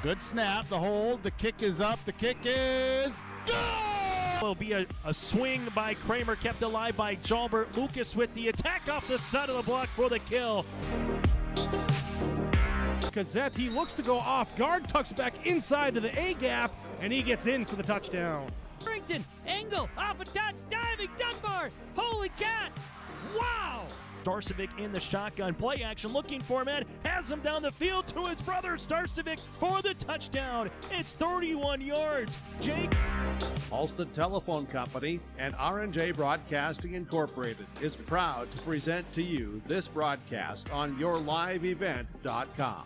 Good snap, the hold, the kick is up, the kick is good! Will be a swing by Kramer, kept alive by Jalbert. Lucas with the attack off the side of the block for the kill. Kazette, he looks to go off guard, tucks back inside to the A gap, and he gets in for the touchdown. Harrington, angle, off a touch, diving, Dunbar, holy cats, wow! Starcevic in the shotgun play action, looking for a man, has him down the field to his brother Starcevic for the touchdown. It's 31 yards. Jake. Alston Telephone Company and R&J Broadcasting Incorporated is proud to present to you this broadcast on yourliveevent.com.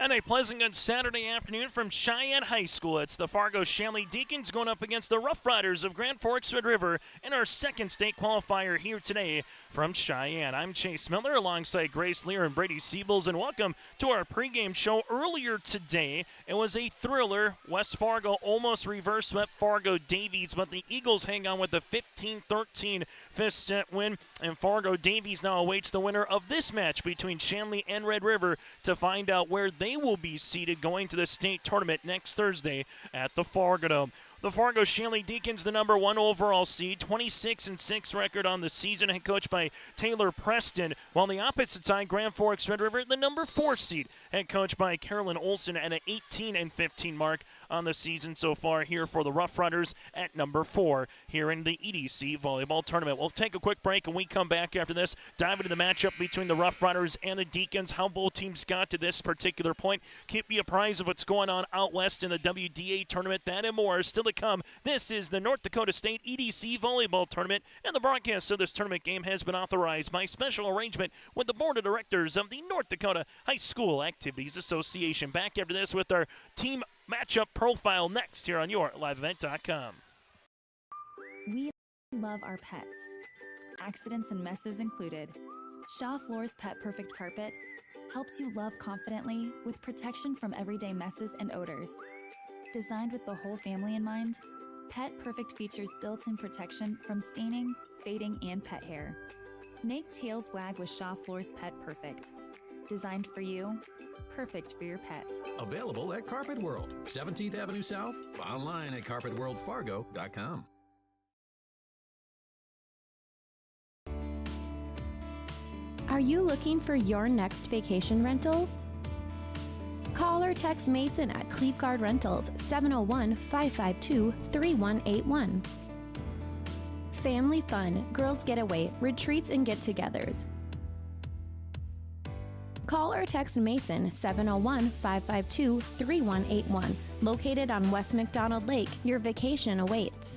And a pleasant good Saturday afternoon from Cheyenne High School. It's the Fargo Shanley Deacons going up against the Rough Riders of Grand Forks Red River in our second state qualifier here today from Cheyenne. I'm Chase Miller alongside Grace Lear and Brady Siebels, and welcome to our pregame show. Earlier today, it was a thriller. West Fargo almost reverse swept Fargo Davies, but the Eagles hang on with a 15-13 fifth set win, and Fargo Davies now awaits the winner of this match between Shanley and Red River to find out where they will be seated going to the state tournament next Thursday at the Fargo Dome. The Fargo Shanley Deacons, the number 1 overall seed, 26-6 record on the season, head coached by Taylor Preston. While on the opposite side, Grand Forks Red River, the number 4 seed, head coached by Carolyn Olson, and an 18-15 mark on the season so far here for the Rough Riders at number 4 here in the EDC Volleyball Tournament. We'll take a quick break, and we come back after this, dive into the matchup between the Rough Riders and the Deacons, how both teams got to this particular point, keep you apprised of what's going on out west in the WDA tournament, that and more still to come. This is the North Dakota State EDC Volleyball Tournament, and the broadcast of this tournament game has been authorized by special arrangement with the Board of Directors of the North Dakota High School Activities Association. Back after this with our team matchup profile next here on yourliveevent.com. We love our pets, accidents and messes included. Shaw Floor's Pet Perfect Carpet helps you love confidently with protection from everyday messes and odors. Designed with the whole family in mind, Pet Perfect features built-in protection from staining, fading, and pet hair. Make tails wag with Shaw Floor's Pet Perfect. Designed for you, perfect for your pet. Available at Carpet World, 17th Avenue South, online at carpetworldfargo.com. Are you looking for your next vacation rental? Call or text Mason at Cleave Guard Rentals, 701-552-3181. Family fun, girls getaway, retreats, and get-togethers. Call or text Mason, 701-552-3181. Located on West McDonald Lake, your vacation awaits.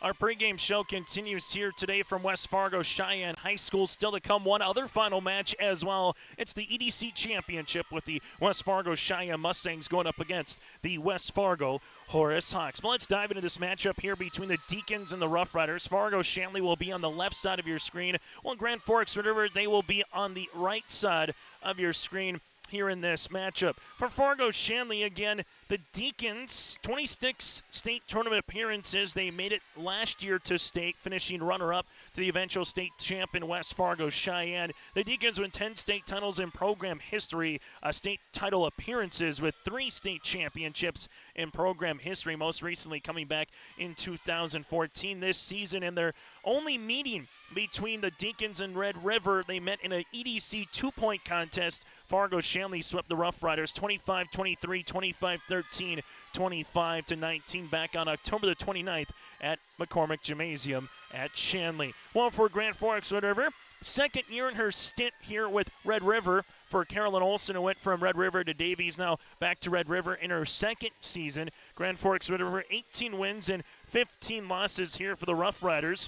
Our pregame show continues here today from West Fargo Cheyenne High School. Still to come, one other final match as well. It's the EDC Championship with the West Fargo Cheyenne Mustangs going up against the West Fargo Horace Hawks. But let's dive into this matchup here between the Deacons and the Rough Riders. Fargo Shanley will be on the left side of your screen, while Grand Forks Red River, they will be on the right side of your screen here in this matchup. For Fargo Shanley, again, the Deacons, 26 state tournament appearances. They made it last year to state, finishing runner-up to the eventual state champ in West Fargo Cheyenne. The Deacons win 10 state titles in program history, state title appearances with 3 state championships in program history, most recently coming back in 2014 this season. In their only meeting between the Deacons and Red River, they met in an EDC 2-point contest. Fargo Shanley swept the Rough Riders 25-23, 25-13, 25-19 back on October the 29th at McCormick Gymnasium at Shanley. Well, for Grand Forks Red River, second year in her stint here with Red River for Carolyn Olson, who went from Red River to Davies, now back to Red River in her second season. Grand Forks Red River, 18 wins and 15 losses here for the Rough Riders.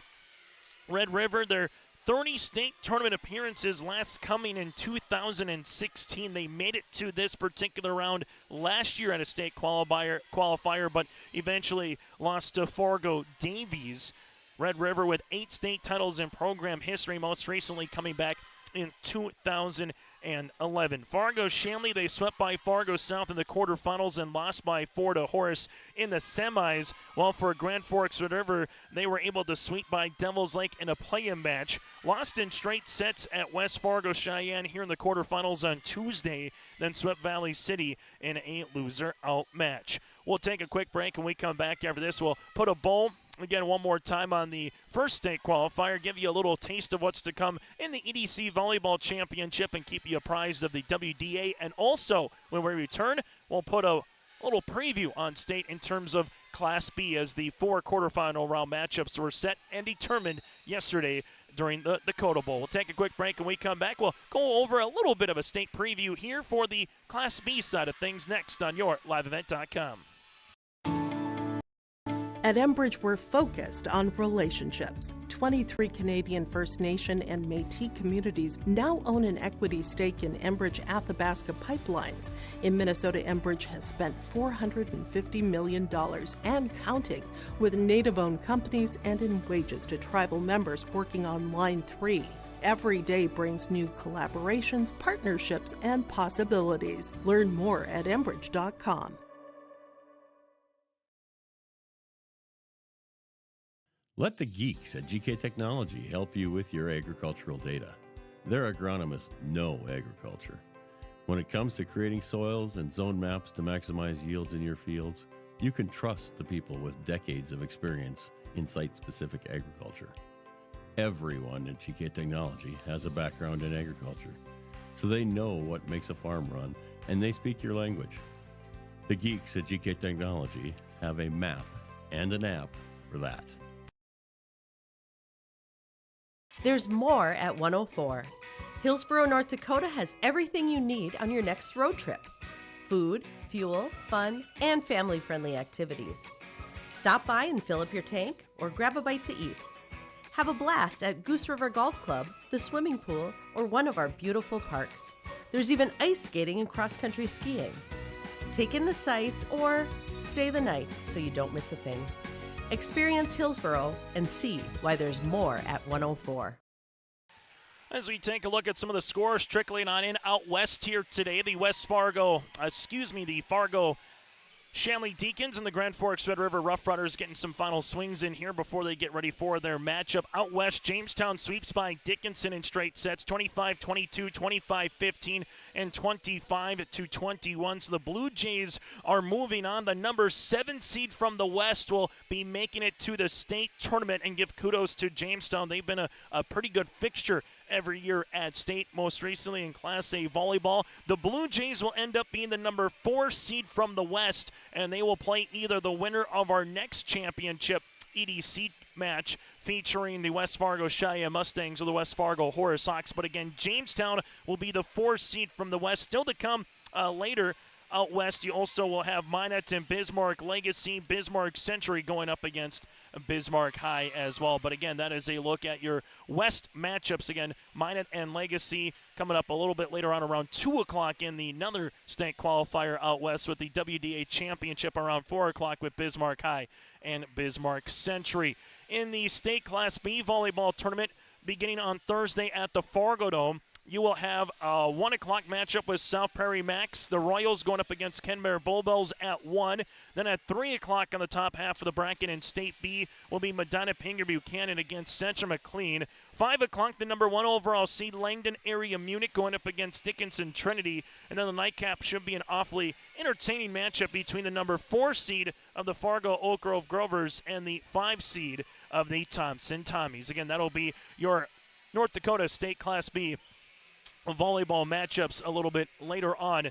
Red River, their 30 state tournament appearances, last coming in 2016. They made it to this particular round last year at a state qualifier, but eventually lost to Fargo Davies. Red River with 8 state titles in program history, most recently coming back in 2016. Fargo Shanley, they swept by Fargo South in the quarterfinals and lost by 4 to Horace in the semis. While for Grand Forks Red River, they were able to sweep by Devils Lake in a play-in match. Lost in straight sets at West Fargo Cheyenne here in the quarterfinals on Tuesday, then swept Valley City in a loser-out match. We'll take a quick break, and we come back after this. We'll put a bow again one more time on the first state qualifier, give you a little taste of what's to come in the EDC Volleyball Championship and keep you apprised of the WDA. And also, when we return, we'll put a little preview on state in terms of Class B as the 4 quarterfinal round matchups were set and determined yesterday during the Dakota Bowl. We'll take a quick break, and we come back. We'll go over a little bit of a state preview here for the Class B side of things next on your liveevent.com. At Enbridge, we're focused on relationships. 23 Canadian First Nation and Métis communities now own an equity stake in Enbridge Athabasca Pipelines. In Minnesota, Enbridge has spent $450 million and counting, with Native-owned companies and in wages to tribal members working on Line 3. Every day brings new collaborations, partnerships, and possibilities. Learn more at Enbridge.com. Let the geeks at GK Technology help you with your agricultural data. Their agronomists know agriculture. When it comes to creating soils and zone maps to maximize yields in your fields, you can trust the people with decades of experience in site-specific agriculture. Everyone at GK Technology has a background in agriculture, so they know what makes a farm run, and they speak your language. The geeks at GK Technology have a map and an app for that. There's more at 104. Hillsborough, North Dakota has everything you need on your next road trip. Food, fuel, fun, and family-friendly activities. Stop by and fill up your tank or grab a bite to eat. Have a blast at Goose River Golf Club, the swimming pool, or one of our beautiful parks. There's even ice skating and cross-country skiing. Take in the sights or stay the night so you don't miss a thing. Experience Hillsborough and see why there's more at 104. As we take a look at some of the scores trickling on in out west here today, the Fargo Shanley Deacons and the Grand Forks Red River Rough Riders getting some final swings in here before they get ready for their matchup. Out west, Jamestown sweeps by Dickinson in straight sets, 25-22, 25-15, and 25-21. So the Blue Jays are moving on. The number 7 seed from the west will be making it to the state tournament, and give kudos to Jamestown. They've been a pretty good fixture every year at state, most recently in Class A volleyball. The Blue Jays will end up being the number 4 seed from the west, and they will play either the winner of our next championship EDC match featuring the West Fargo Cheyenne Mustangs or the West Fargo Horace Hawks. But again, Jamestown will be the 4 seed from the west. Still to come later. Out west, you also will have Minot and Bismarck Legacy, Bismarck Century going up against Bismarck High as well. But again, that is a look at your west matchups. Again, Minot and Legacy coming up a little bit later on around 2 o'clock in the another state qualifier out west, with the WDA Championship around 4 o'clock with Bismarck High and Bismarck Century. In the state Class B volleyball tournament beginning on Thursday at the Fargo Dome, you will have a 1 o'clock matchup with South Prairie Max. The Royals going up against Kenmare Bulldbells at 1. Then at 3 o'clock on the top half of the bracket in State B will be Medina Pinger Buchanan against Central McLean. 5 o'clock, the number 1 overall seed Langdon Area Munich going up against Dickinson Trinity. And then the nightcap should be an awfully entertaining matchup between the number 4 seed of the Fargo Oak Grove Grovers and the 5 seed of the Thompson Tommies. Again, that'll be your North Dakota State Class B volleyball matchups a little bit later on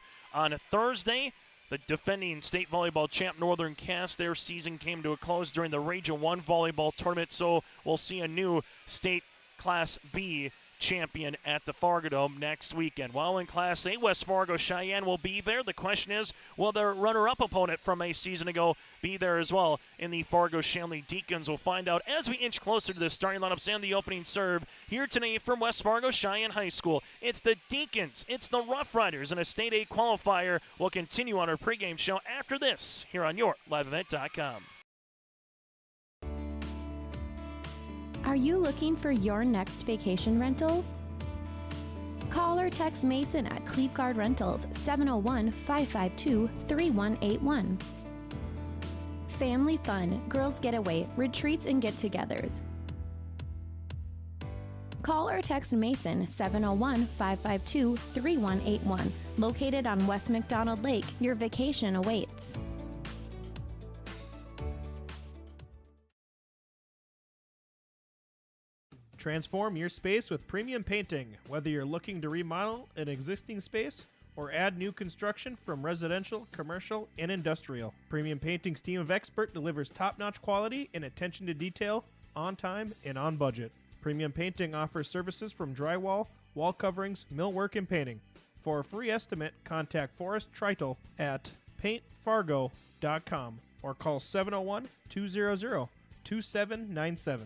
Thursday. The defending state volleyball champ Northern Cass, their season came to a close during the Region 1 volleyball tournament, so we'll see a new state Class B champion at the Fargo Dome next weekend. While in Class A, West Fargo Cheyenne will be there. The question is, will their runner-up opponent from a season ago be there as well in the Fargo Shanley Deacons? We'll find out as we inch closer to the starting lineups and the opening serve here today from West Fargo Cheyenne High School. It's the Deacons, it's the Rough Riders, and a State A qualifier will continue on our pregame show after this here on your liveevent.com. Are you looking for your next vacation rental? Call or text Mason at Cleveguard Rentals 701-552-3181. Family fun, girls getaway, retreats and get-togethers. Call or text Mason 701-552-3181. Located on West McDonald Lake, your vacation awaits. Transform your space with premium painting. Whether you're looking to remodel an existing space or add new construction from residential, commercial, and industrial, Premium Painting's team of experts delivers top-notch quality and attention to detail on time and on budget. Premium Painting offers services from drywall, wall coverings, millwork, and painting. For a free estimate, contact Forrest Treitel at paintfargo.com or call 701-200-2797.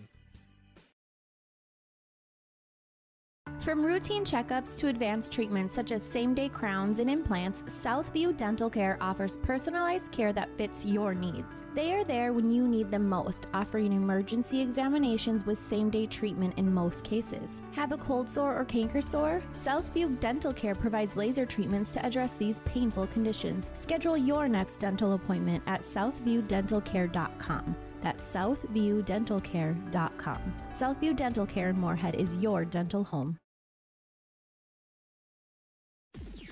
From routine checkups to advanced treatments such as same-day crowns and implants, Southview Dental Care offers personalized care that fits your needs. They are there when you need them most, offering emergency examinations with same-day treatment in most cases. Have a cold sore or canker sore? Southview Dental Care provides laser treatments to address these painful conditions. Schedule your next dental appointment at southviewdentalcare.com. That's southviewdentalcare.com. Southview Dental Care in Moorhead is your dental home.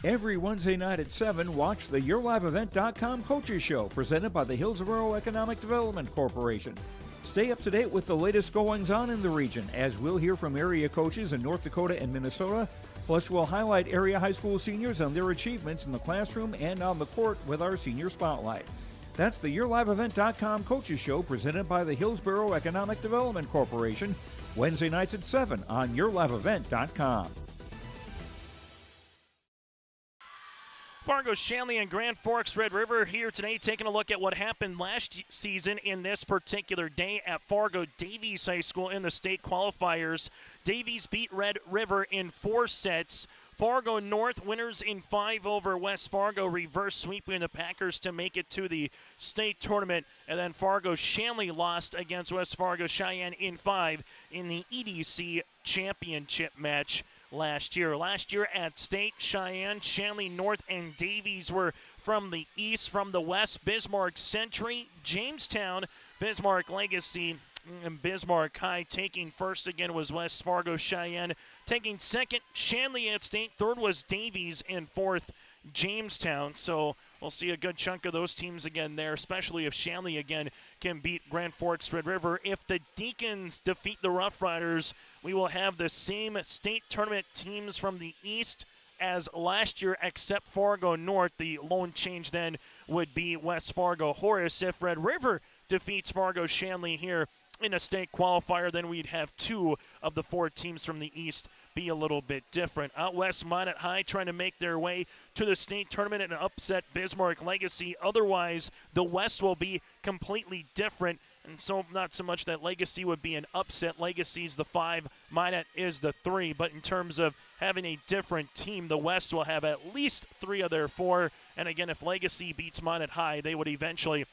Every Wednesday night at 7, watch the YourLiveEvent.com Coaches Show presented by the Hillsborough Economic Development Corporation. Stay up to date with the latest goings-on in the region, as we'll hear from area coaches in North Dakota and Minnesota. Plus, we'll highlight area high school seniors and their achievements in the classroom and on the court with our Senior Spotlight. That's the YourLiveEvent.com Coaches Show presented by the Hillsborough Economic Development Corporation, Wednesday nights at 7 on YourLiveEvent.com. Fargo, Shanley, and Grand Forks Red River here today, taking a look at what happened last season in this particular day at Fargo Davies High School in the state qualifiers. Davies beat Red River in 4 sets. Fargo North winners in 5 over West Fargo, reverse sweeping the Packers to make it to the state tournament. And then Fargo Shanley lost against West Fargo Cheyenne in 5 in the EDC championship match last year. Last year at state, Cheyenne, Shanley North, and Davies were from the east. From the west, Bismarck Century, Jamestown, Bismarck Legacy, and Bismarck High. Taking first again was West Fargo Cheyenne. Taking second, Shanley at state. Third was Davies, and fourth, Jamestown. So we'll see a good chunk of those teams again there, especially if Shanley again can beat Grand Forks Red River. If the Deacons defeat the Rough Riders, we will have the same state tournament teams from the east as last year, except Fargo North. The lone change then would be West Fargo Horace. If Red River defeats Fargo Shanley here in a state qualifier, then we'd have 2 of the 4 teams from the east be a little bit different. Out west, Minot High trying to make their way to the state tournament and upset Bismarck Legacy. Otherwise, the west will be completely different. And so not so much that Legacy would be an upset. Legacy's the 5, Minot is the 3. But in terms of having a different team, the West will have at least 3 of their 4. And again, if Legacy beats Minot High, they would eventually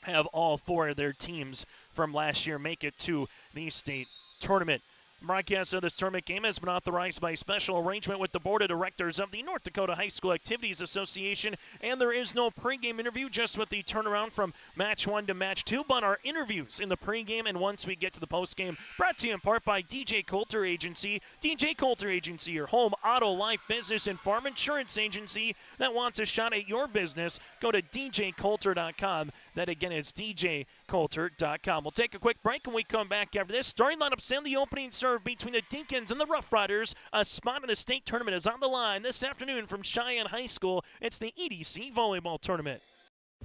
have all 4 of their teams from last year make it to the state tournament. Broadcast of this tournament game has been authorized by special arrangement with the Board of Directors of the North Dakota High School Activities Association, and there is no pregame interview, just with the turnaround from match 1 to match 2, but our interviews in the pregame and once we get to the postgame, brought to you in part by DJ Coulter Agency. DJ Coulter Agency, your home auto, life, business, and farm insurance agency that wants a shot at your business. Go to djcoulter.com. That again is djcoulter.com. We'll take a quick break and we come back after this. Starting lineups in the opening serve between the Deacons and the Rough Riders. A spot in the state tournament is on the line this afternoon from Cheyenne High School. It's the EDC Volleyball Tournament.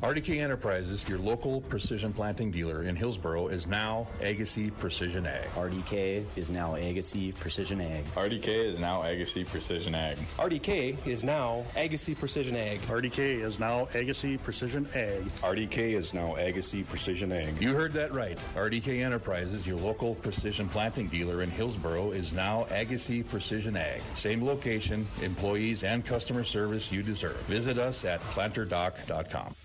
RDK Enterprises, your local precision planting dealer in Hillsborough, is now Agassiz Precision Ag. RDK is now Agassiz Precision Ag. RDK is now Agassiz Precision Ag. RDK is now Agassiz Precision Ag. RDK is now Agassiz Precision Ag. RDK is now Agassiz Precision Ag. You heard that right. RDK Enterprises, your local precision planting dealer in Hillsborough, is now Agassiz Precision Ag. Same location, employees, and customer service you deserve. Visit us at planterdoc.com.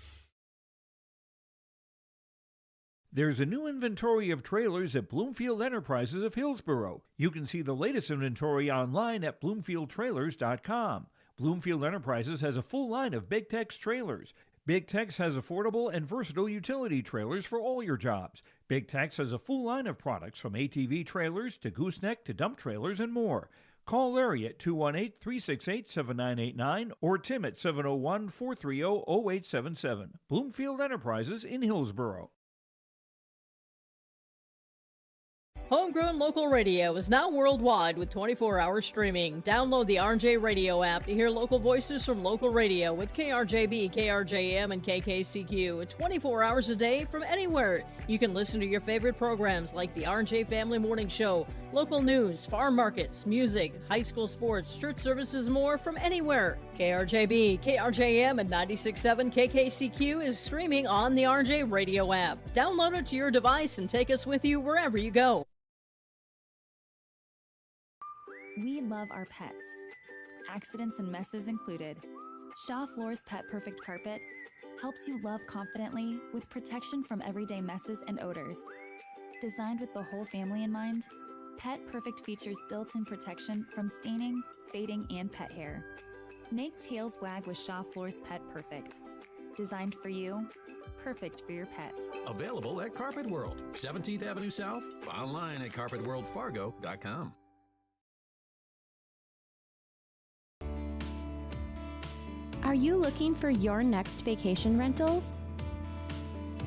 There's a new inventory of trailers at Bloomfield Enterprises of Hillsborough. You can see the latest inventory online at bloomfieldtrailers.com. Bloomfield Enterprises has a full line of Big Tex trailers. Big Tex has affordable and versatile utility trailers for all your jobs. Big Tex has a full line of products from ATV trailers to gooseneck to dump trailers and more. Call Larry at 218-368-7989 or Tim at 701-430-0877. Bloomfield Enterprises in Hillsborough. Homegrown local radio is now worldwide with 24-hour streaming. Download the RJ Radio app to hear local voices from local radio with KRJB, KRJM, and KKCQ 24 hours a day from anywhere. You can listen to your favorite programs like the RJ Family Morning Show, local news, farm markets, music, high school sports, church services, more from anywhere. KRJB, KRJM, and 96.7 KKCQ is streaming on the RJ Radio app. Download it to your device and take us with you wherever you go. We love our pets, accidents and messes included. Shaw Floor's Pet Perfect Carpet helps you love confidently with protection from everyday messes and odors. Designed with the whole family in mind, Pet Perfect features built-in protection from staining, fading, and pet hair. Make tails wag with Shaw Floor's Pet Perfect. Designed for you, perfect for your pet. Available at Carpet World, 17th Avenue South, online at carpetworldfargo.com. Are you looking for your next vacation rental?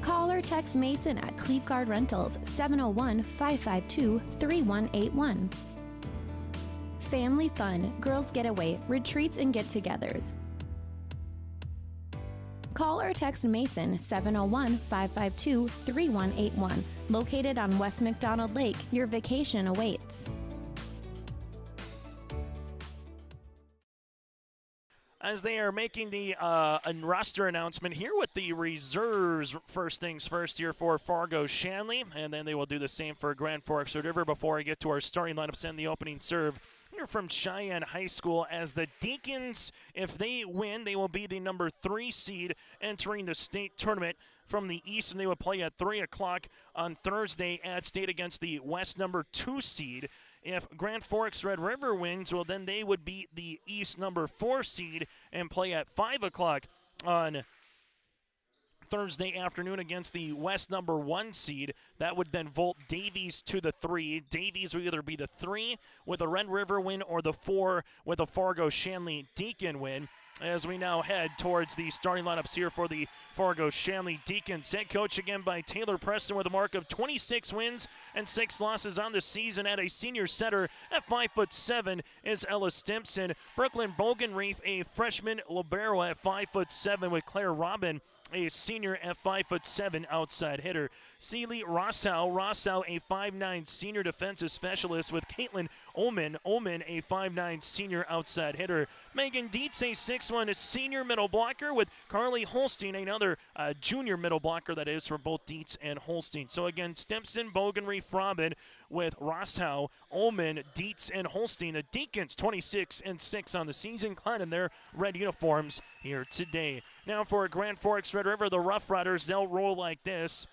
Call or text Mason at Cleveguard Rentals, 701-552-3181. Family fun, girls getaway, retreats, and get-togethers. Call or text Mason, 701-552-3181. Located on West McDonald Lake, your vacation awaits. As they are making the roster announcement here with the reserves, first things first here for Fargo Shanley, and then they will do the same for Grand Forks Red River before I get to our starting lineups and the opening serve. Here from Cheyenne High School, as the Deacons, if they win, they will be the number 3 seed entering the state tournament from the East, and they will play at 3 o'clock on Thursday at state against the West number 2 seed. If Grand Forks Red River wins, well, then they would beat the East number 4 seed and play at 5 o'clock on Thursday afternoon against the West number 1 seed. That would then vault Davies to the 3. Davies will either be the 3 with a Red River win or the 4 with a Fargo Shanley Deacon win. As we now head towards the starting lineups here for the Fargo Shanley Deacons. Head coach again by Taylor Preston with a mark of 26 wins and 6 losses on the season. At a senior setter at 5'7" is Ella Stimpson. Brooklyn Bogenreef, a freshman libero at 5'7" with Claire Robin, a senior at 5'7" outside hitter. Seeley Rossau, a 5'9" senior defensive specialist with Caitlin Ullman, a 5'9" senior outside hitter. Megan Dietz, a 6'1" senior middle blocker with Carly Holstein, another junior middle blocker, that is, for both Dietz and Holstein. So again, Stimpson, Bogenreef, Robin with Rossau, Ullman, Dietz, and Holstein. The Deacons 26-6 on the season, clad in their red uniforms here today. Now for Grand Forks Red River, the Rough Riders, they'll roll like this.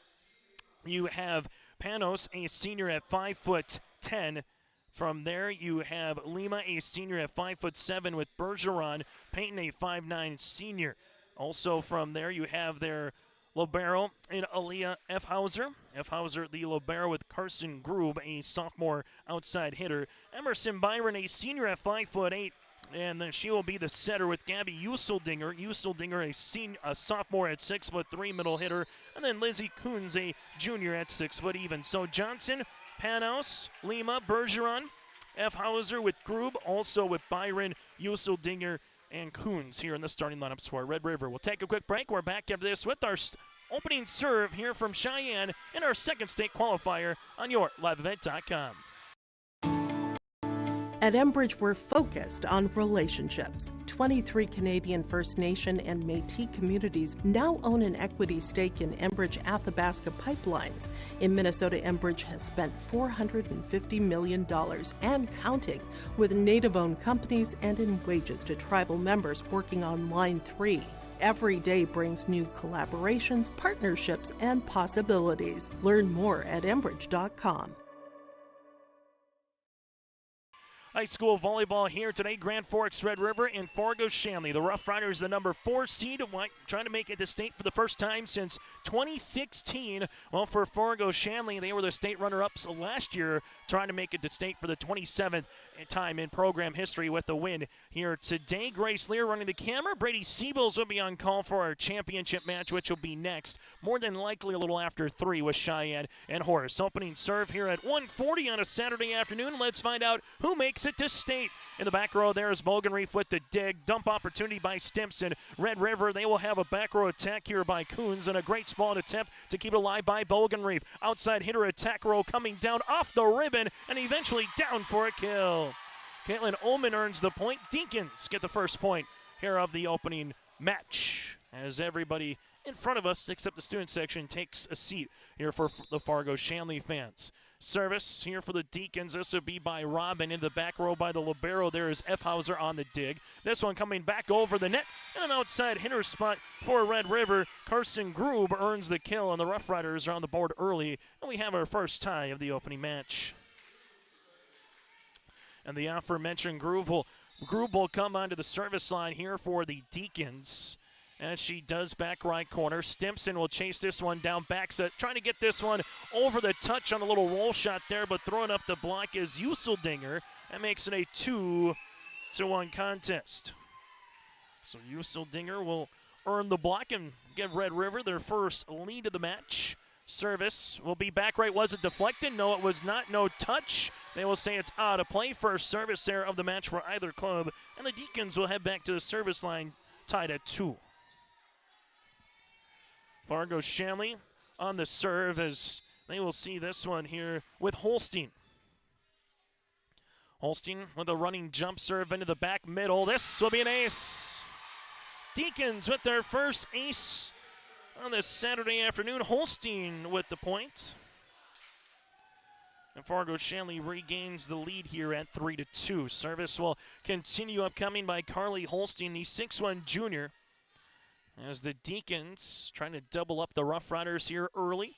You have Panos, a senior at 5'10". From there, you have Lima, a senior at 5'7", with Bergeron. Payton, a 5'9" senior. Also from there, you have their libero in Aaliyah F. Hauser, the libero, with Carson Grube, a sophomore outside hitter. Emerson Byron, a senior at 5'8", and then she will be the setter with Gabby Useldinger, a sophomore at 6'3", middle hitter, and then Lizzie Coons, a junior at 6 foot even. So Johnson, Panos, Lima, Bergeron, F. Hauser with Grube, also with Byron, Useldinger, and Coons here in the starting lineups for Red River. We'll take a quick break. We're back after this with our opening serve here from Cheyenne in our second state qualifier on YourLiveEvent.com. At Enbridge, we're focused on relationships. 23 Canadian First Nation and Métis communities now own an equity stake in Enbridge Athabasca Pipelines. In Minnesota, Enbridge has spent $450 million and counting, with Native-owned companies and in wages to tribal members working on Line 3. Every day brings new collaborations, partnerships, and possibilities. Learn more at Enbridge.com. High school volleyball here today. Grand Forks Red River and Fargo Shanley. The Rough Riders, the number 4 seed, trying to make it to state for the first time since 2016. Well, for Fargo Shanley, they were the state runner-ups last year, trying to make it to state for the 27th time in program history with a win here today. Grace Lear running the camera. Brady Siebels will be on call for our championship match, which will be next, more than likely a little after 3 with Cheyenne and Horace. Opening serve here at 1:40 on a Saturday afternoon. Let's find out who makes it to state. In the back row there is Bogenreef with the dig. Dump opportunity by Stimson. Red River, they will have a back row attack here by Coons and a great spawn attempt to keep it alive by Bogenreef. Outside hitter attack row coming down off the ribbon and eventually down for a kill. Caitlin Ullman earns the point. Deacons get the first point here of the opening match as everybody in front of us, except the student section, takes a seat here for the Fargo Shanley fans. Service here for the Deacons. This will be by Robin in the back row by the libero. There is Effhauser on the dig. This one coming back over the net and an outside hitter spot for Red River. Carson Grube earns the kill, and the Rough Riders are on the board early, and we have our first tie of the opening match. And the aforementioned Grube will come onto the service line here for the Deacons. As she does back right corner. Stimson will chase this one down back set, trying to get this one over the touch on a little roll shot there, but throwing up the block is Useldinger. That makes it a 2-1 contest. So Useldinger will earn the block and give Red River their first lead of the match. Service will be back right. Was it deflected? No, it was not. No touch. They will say it's out of play. First service there of the match for either club. And the Deacons will head back to the service line tied at 2. Fargo Shanley on the serve as they will see this one here with Holstein. Holstein with a running jump serve into the back middle. This will be an ace. Deacons with their first ace on this Saturday afternoon. Holstein with the point. And Fargo Shanley regains the lead here at 3-2. Service will continue upcoming by Carly Holstein, the 6'1 junior. As the Deacons trying to double up the Rough Riders here early.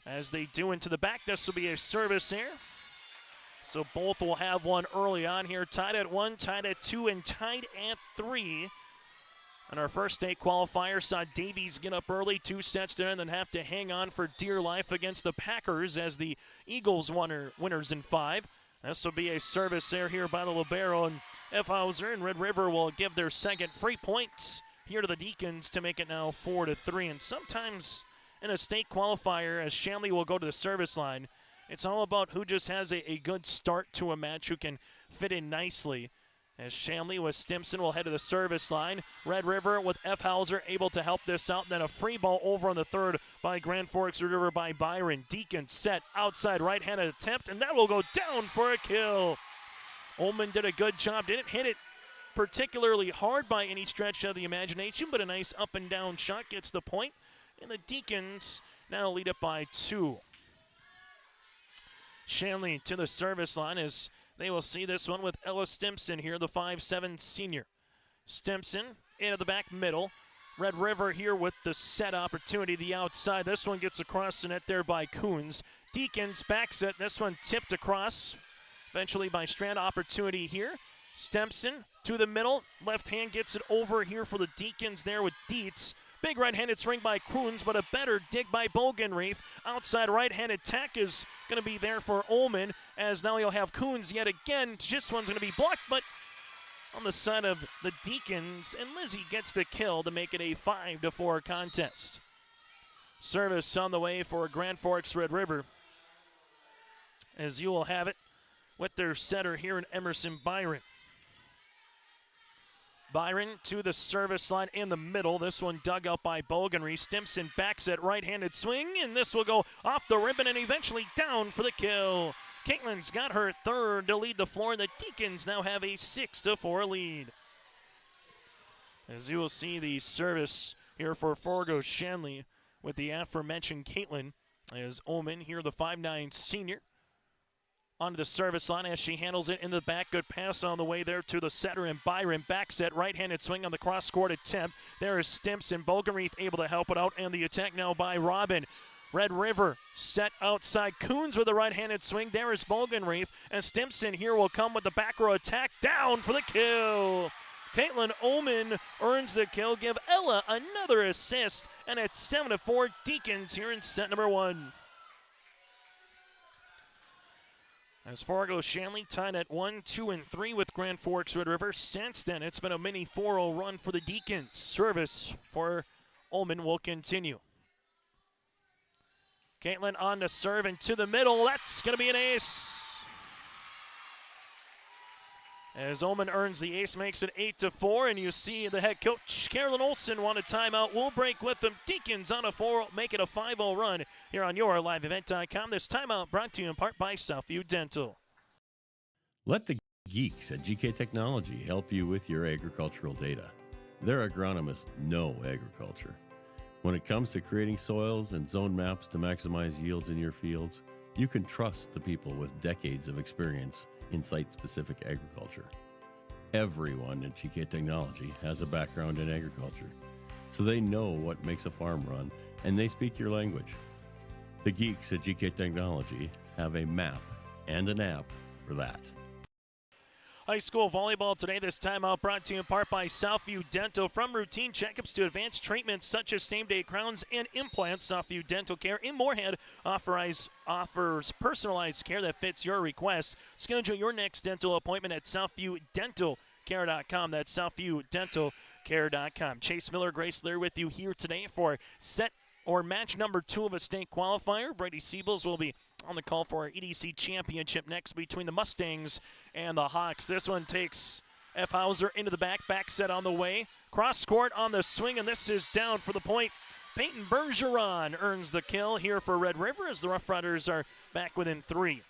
As they do into the back, this will be a service here. So both will have one early on here. Tied at 1, tied at 2, and tied at 3. And our first state qualifier saw Davies get up early, 2 sets there, and then have to hang on for dear life against the Packers as the Eagles winners in 5. This will be a service there here by the libero, and Effhauser and Red River will give their second free points here to the Deacons to make it now 4-3. And sometimes in a state qualifier, as Shanley will go to the service line, it's all about who just has a good start to a match, who can fit in nicely. As Shanley with Stimson will head to the service line. Red River with Effhauser able to help this out. Then a free ball over on the third by Grand Forks Red River by Byron. Deacon set outside right-handed attempt, and that will go down for a kill. Ullman did a good job. Didn't hit it particularly hard by any stretch of the imagination, but a nice up and down shot gets the point, and the Deacons now lead it by 2. Shanley to the service line as they will see this one with Ella Stimson here, the 5'7 senior. Stimson into the back middle. Red River here with the set opportunity, the outside. This one gets across the net there by Coons. Deacons back set. This one tipped across eventually by Strand. Opportunity here. Stimson to the middle. Left hand gets it over here for the Deacons there with Dietz. Big right-handed swing by Coons, but a better dig by Bogenreef. Outside right-hand attack is going to be there for Ullman, as now you'll have Coons yet again. This one's going to be blocked, but on the side of the Deacons, and Lizzie gets the kill to make it a 5-4 contest. Service on the way for Grand Forks Red River, as you will have it with their setter here in Emerson Byron. Byron to the service line in the middle. This one dug out by Bogenreef. Stimson backs it, right-handed swing, and this will go off the ribbon and eventually down for the kill. Caitlin's got her third to lead the floor. The Deacons now have a 6-4 lead. As you will see the service here for Fargo Shanley with the aforementioned Caitlin, as Ullman here, the 5'9 senior, onto the service line as she handles it in the back. Good pass on the way there to the setter, and Byron back set. Right-handed swing on the cross-court attempt. There is Stimson. Bogenreef able to help it out, and the attack now by Robin. Red River set outside. Coons with a right-handed swing. There is Bogenreef, and Stimson here will come with the back row attack. Down for the kill. Caitlin Oman earns the kill. Give Ella another assist, and it's 7-4 Deacons here in set number 1. As Fargo Shanley tied at 1, 2, and 3 with Grand Forks Red River. Since then, it's been a mini 4-0 run for the Deacons. Service for Ullman will continue. Caitlin on to serve and to the middle. That's going to be an ace. As Ullman earns the ace, makes it 8-4, and you see the head coach, Carolyn Olson, want a timeout. We'll break with them. Deacons on a 4, make it a 5-0 run here on your liveevent.com. This timeout brought to you in part by Southview Dental. Let the geeks at GK Technology help you with your agricultural data. Their agronomists know agriculture. When it comes to creating soils and zone maps to maximize yields in your fields, you can trust the people with decades of experience in site-specific agriculture. Everyone at GK Technology has a background in agriculture, so they know what makes a farm run, and they speak your language. The geeks at GK Technology have a map and an app for that. High school volleyball today. This timeout brought to you in part by Southview Dental. From routine checkups to advanced treatments such as same-day crowns and implants, Southview Dental Care in Moorhead offers personalized care that fits your requests. Schedule your next dental appointment at southviewdentalcare.com. That's southviewdentalcare.com. Chase Miller, Grace Lear with you here today for set or match number 2 of a state qualifier. Brady Siebels will be on the call for our EDC championship next between the Mustangs and the Hawks. This one takes F. Hauser into the back set on the way. Cross court on the swing, and this is down for the point. Peyton Bergeron earns the kill here for Red River as the Rough Riders are back within 3.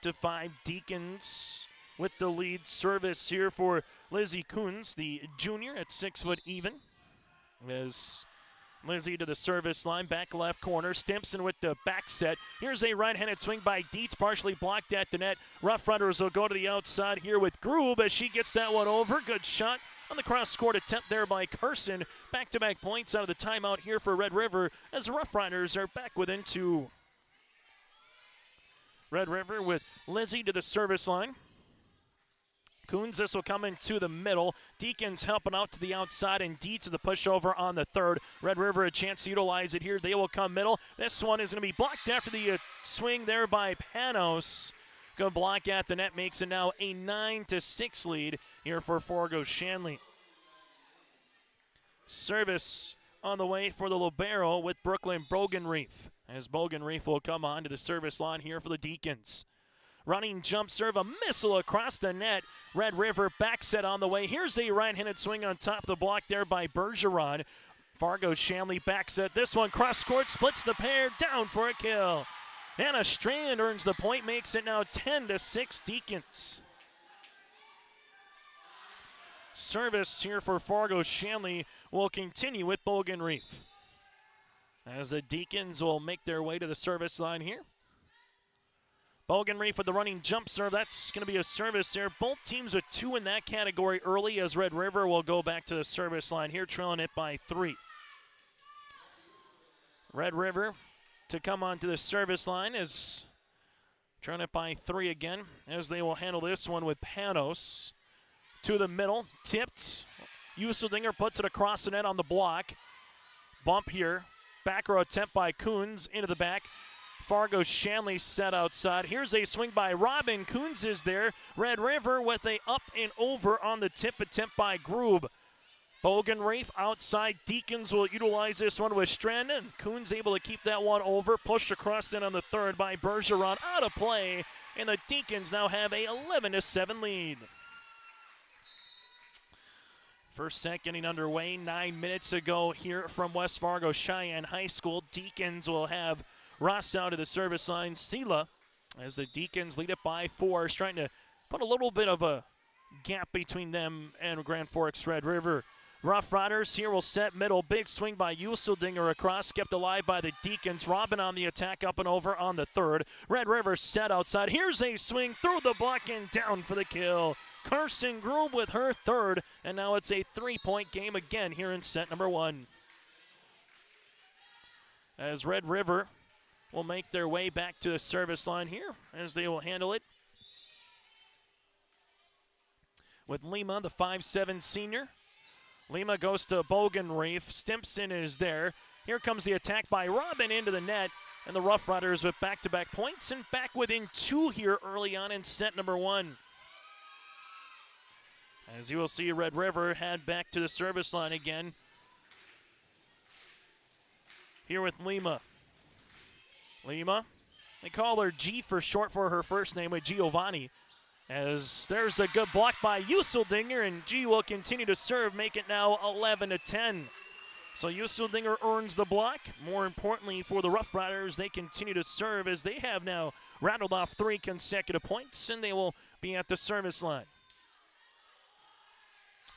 8-5 Deacons with the lead. Service here for Lizzie Coons, the junior at 6 foot even. As Lizzie to the service line, back left corner. Stimson with the back set. Here's a right-handed swing by Dietz, partially blocked at the net. Rough Riders will go to the outside here with Grube as she gets that one over. Good shot on the cross-court attempt there by Carson. Back-to-back points out of the timeout here for Red River as the Rough Riders are back within 2. Red River with Lizzie to the service line. Coons, this will come into the middle. Deacons helping out to the outside, and Dietz to the pushover on the 3rd. Red River a chance to utilize it here. They will come middle. This one is going to be blocked after the swing there by Panos. Good block at the net, makes it now a 9-6 lead here for Fargo Shanley. Service on the way for the libero with Brooklyn Bogenreef, as Bogenreef will come on to the service line here for the Deacons. Running jump serve, a missile across the net. Red River back set on the way. Here's a right-handed swing on top of the block there by Bergeron. Fargo Shanley back set. This one cross court, splits the pair, down for a kill. Anna Strand earns the point, makes it now 10-6 Deacons. Service here for Fargo Shanley will continue with Bogenreef, as the Deacons will make their way to the service line here. Bogenreef with the running jump serve. That's going to be a service there. Both teams with 2 in that category early, as Red River will go back to the service line here, trailing it by 3. Red River to come onto the service line is trailing it by 3 again, as they will handle this one with Panos. To the middle, tipped. Useldinger puts it across the net on the block. Bump here. Back row attempt by Coons into the back. Fargo Shanley set outside. Here's a swing by Robin. Coons is there. Red River with a up and over on the tip attempt by Grube. Bogenreef outside. Deacons will utilize this one with Strandon. Coons able to keep that one over. Pushed across in on the 3rd by Bergeron. Out of play. And the Deacons now have a 11-7 lead. First set getting underway 9 minutes ago here from West Fargo Cheyenne High School. Deacons will have Ross out to the service line. Sela, as the Deacons lead it by 4, is trying to put a little bit of a gap between them and Grand Forks Red River. Rough Riders here will set middle. Big swing by Useldinger across, kept alive by the Deacons. Robin on the attack, up and over on the third. Red River set outside. Here's a swing through the block and down for the kill. Carson Groob with her third, and now it's a 3-point game again here in set number 1. As Red River will make their way back to the service line here, as they will handle it with Lima, the 5'7" senior. Lima goes to Bogenreef. Stimpson is there. Here comes the attack by Robin into the net. And the Rough Riders with back-to-back points and back within 2 here early on in set number 1. As you will see, Red River head back to the service line again. Here with Lima. Lima, they call her G for short for her first name, with Giovanni. As there's a good block by Useldinger, and G will continue to serve, make it now 11-10. So Useldinger earns the block. More importantly for the Rough Riders, they continue to serve as they have now rattled off 3 consecutive points, and they will be at the service line.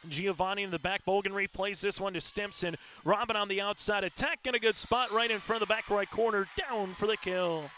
Giovanni in the back. Bogenreef plays this one to Stimpson. Robin on the outside attack, in a good spot right in front of the back right corner, down for the kill.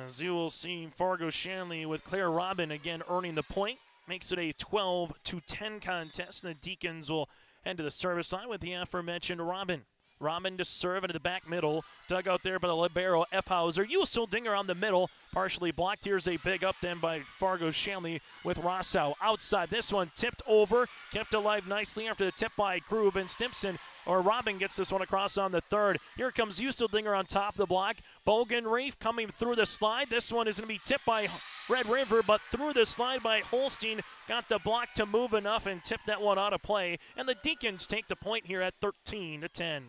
As you will see, Fargo Shanley with Claire Robin again earning the point. Makes it a 12-10 contest. And the Deacons will head to the service line with the aforementioned Robin. Robin to serve into the back middle. Dug out there by the libero, Effhauser. Useldinger on the middle. Partially blocked. Here's a big up then by Fargo Shanley with Rossau. Outside, this one tipped over. Kept alive nicely after the tip by Groob. And Stimpson, or Robin, gets this one across on the third. Here comes Useldinger on top of the block. Bogenreef coming through the slide. This one is going to be tipped by Red River, but through the slide by Holstein. Got the block to move enough and tipped that one out of play. And the Deacons take the point here at 13-10.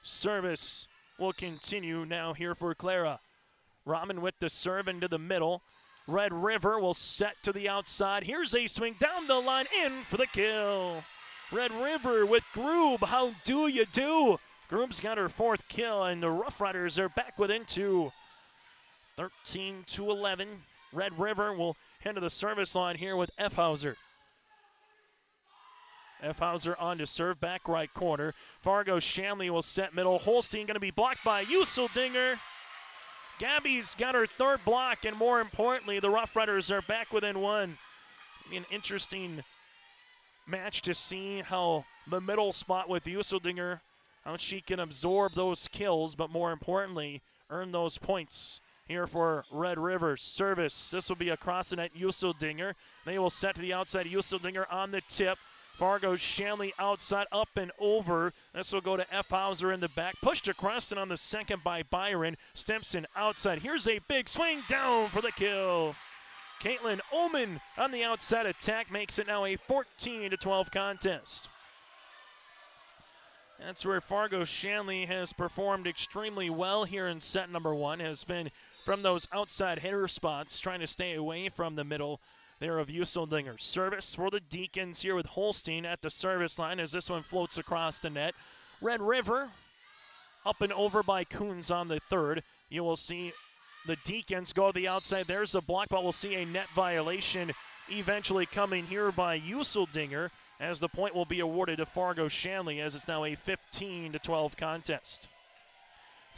Service will continue now here for Clara. Rahman with the serve into the middle. Red River will set to the outside. Here's a swing down the line, in for the kill. Red River with Groob. How do you do? Groob's got her 4th kill, and the Rough Riders are back within 2. 13-11. Red River will head to the service line here with Effhauser. Effhauser on to serve, back right corner. Fargo Shanley will set middle. Holstein going to be blocked by Useldinger. Gabby's got her 3rd block, and more importantly, the Rough Riders are back within 1. An interesting match to see how the middle spot with Useldinger, how she can absorb those kills, but more importantly, earn those points. Here for Red River. Service. This will be across the net. Useldinger. They will set to the outside. Useldinger on the tip. Fargo Shanley outside, up and over. This will go to Effhauser in the back. Pushed across and on the second by Byron. Stimpson outside. Here's a big swing down for the kill. Caitlin Oman on the outside attack makes it now a 14-12 contest. That's where Fargo Shanley has performed extremely well here in set number 1. Has been from those outside hitter spots, trying to stay away from the middle there of Useldinger. Service for the Deacons here with Holstein at the service line as this one floats across the net. Red River up and over by Coons on the third. You will see the Deacons go to the outside. There's a block, but we'll see a net violation eventually coming here by Useldinger, as the point will be awarded to Fargo Shanley, as it's now a 15-12 contest.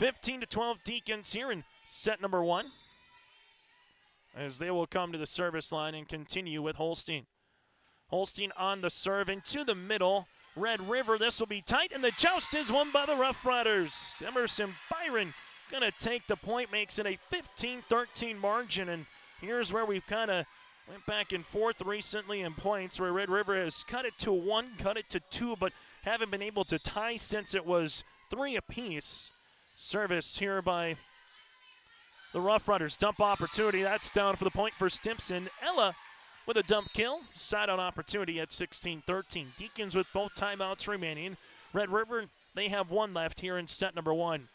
15-12 Deacons here in set number 1, as they will come to the service line and continue with Holstein. Holstein on the serve into the middle. Red River, this will be tight, and the joust is won by the Rough Riders. Emerson Byron gonna take the point, makes it a 15-13 margin, and here's where we've kind of went back and forth recently in points, where Red River has cut it to 1, cut it to 2, but haven't been able to tie since it was 3 apiece. Service here by the Rough Riders. Dump opportunity, that's down for the point for Stimpson. Ella with a dump kill. Side on opportunity at 16-13. Deacons with both timeouts remaining. Red River, they have 1 left here in set number 1.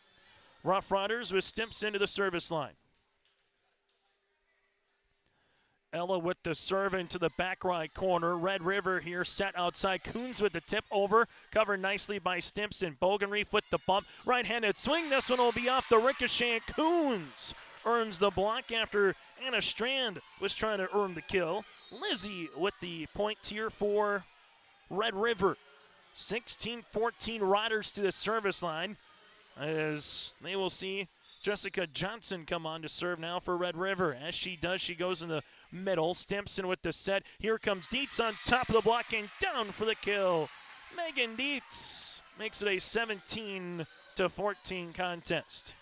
Rough Riders with Stimpson to the service line. Ella with the serve into the back right corner. Red River here set outside. Coons with the tip over. Covered nicely by Stimpson. Bogenreef with the bump. Right-handed swing. This one will be off the ricochet. Coons earns the block after Anna Strand was trying to earn the kill. Lizzie with the point here for Red River. 16-14 Riders to the service line as they will see Jessica Johnson come on to serve now for Red River. As she does, she goes in the middle. Stimpson with the set. Here comes Dietz on top of the block and down for the kill. Megan Dietz makes it a 17-14 contest.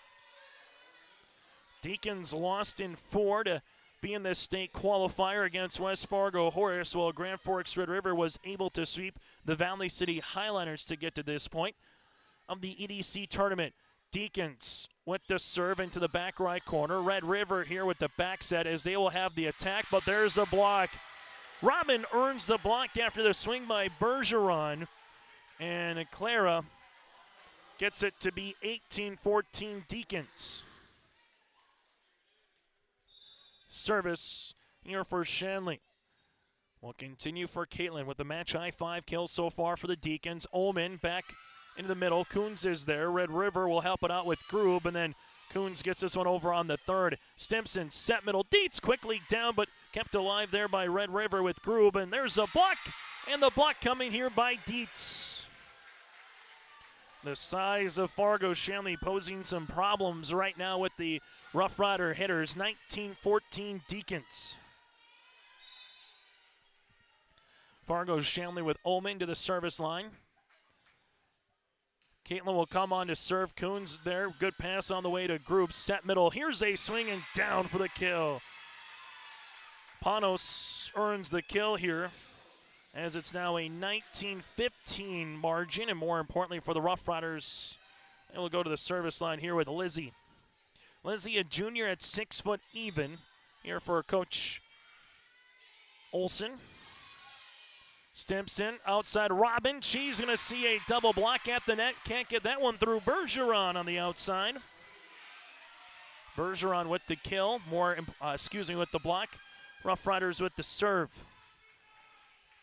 Deacons lost in 4 to be in the state qualifier against West Fargo Horace, while Grand Forks Red River was able to sweep the Valley City Highlanders to get to this point of the EDC tournament. Deacons with the serve into the back right corner. Red River here with the back set as they will have the attack, but there's a block. Robin earns the block after the swing by Bergeron, and Clara gets it to be 18-14 Deacons. Service here for Shanley. Will continue for Caitlin with the match high 5 kills so far for the Deacons. Ullman back into the middle. Coons is there. Red River will help it out with Grube, and then Coons gets this one over on the third. Stimpson set middle. Dietz quickly down, but kept alive there by Red River with Grube, and there's a block, and the block coming here by Dietz. The size of Fargo Shanley posing some problems right now with the Rough Rider hitters. 19-14 Deacons. Fargo Shanley with Ullman to the service line. Caitlin will come on to serve. Coons there. Good pass on the way to Grube. Set middle. Here's a swing and down for the kill. Panos earns the kill here, as it's now a 19-15 margin, and more importantly for the Rough Riders, they will go to the service line here with Lizzie. Lizzie, a junior at 6 foot even, here for Coach Olson. Stimpson outside Robin. She's going to see a double block at the net. Can't get that one through. Bergeron on the outside. Bergeron with the kill. With the block. Rough Riders with the serve.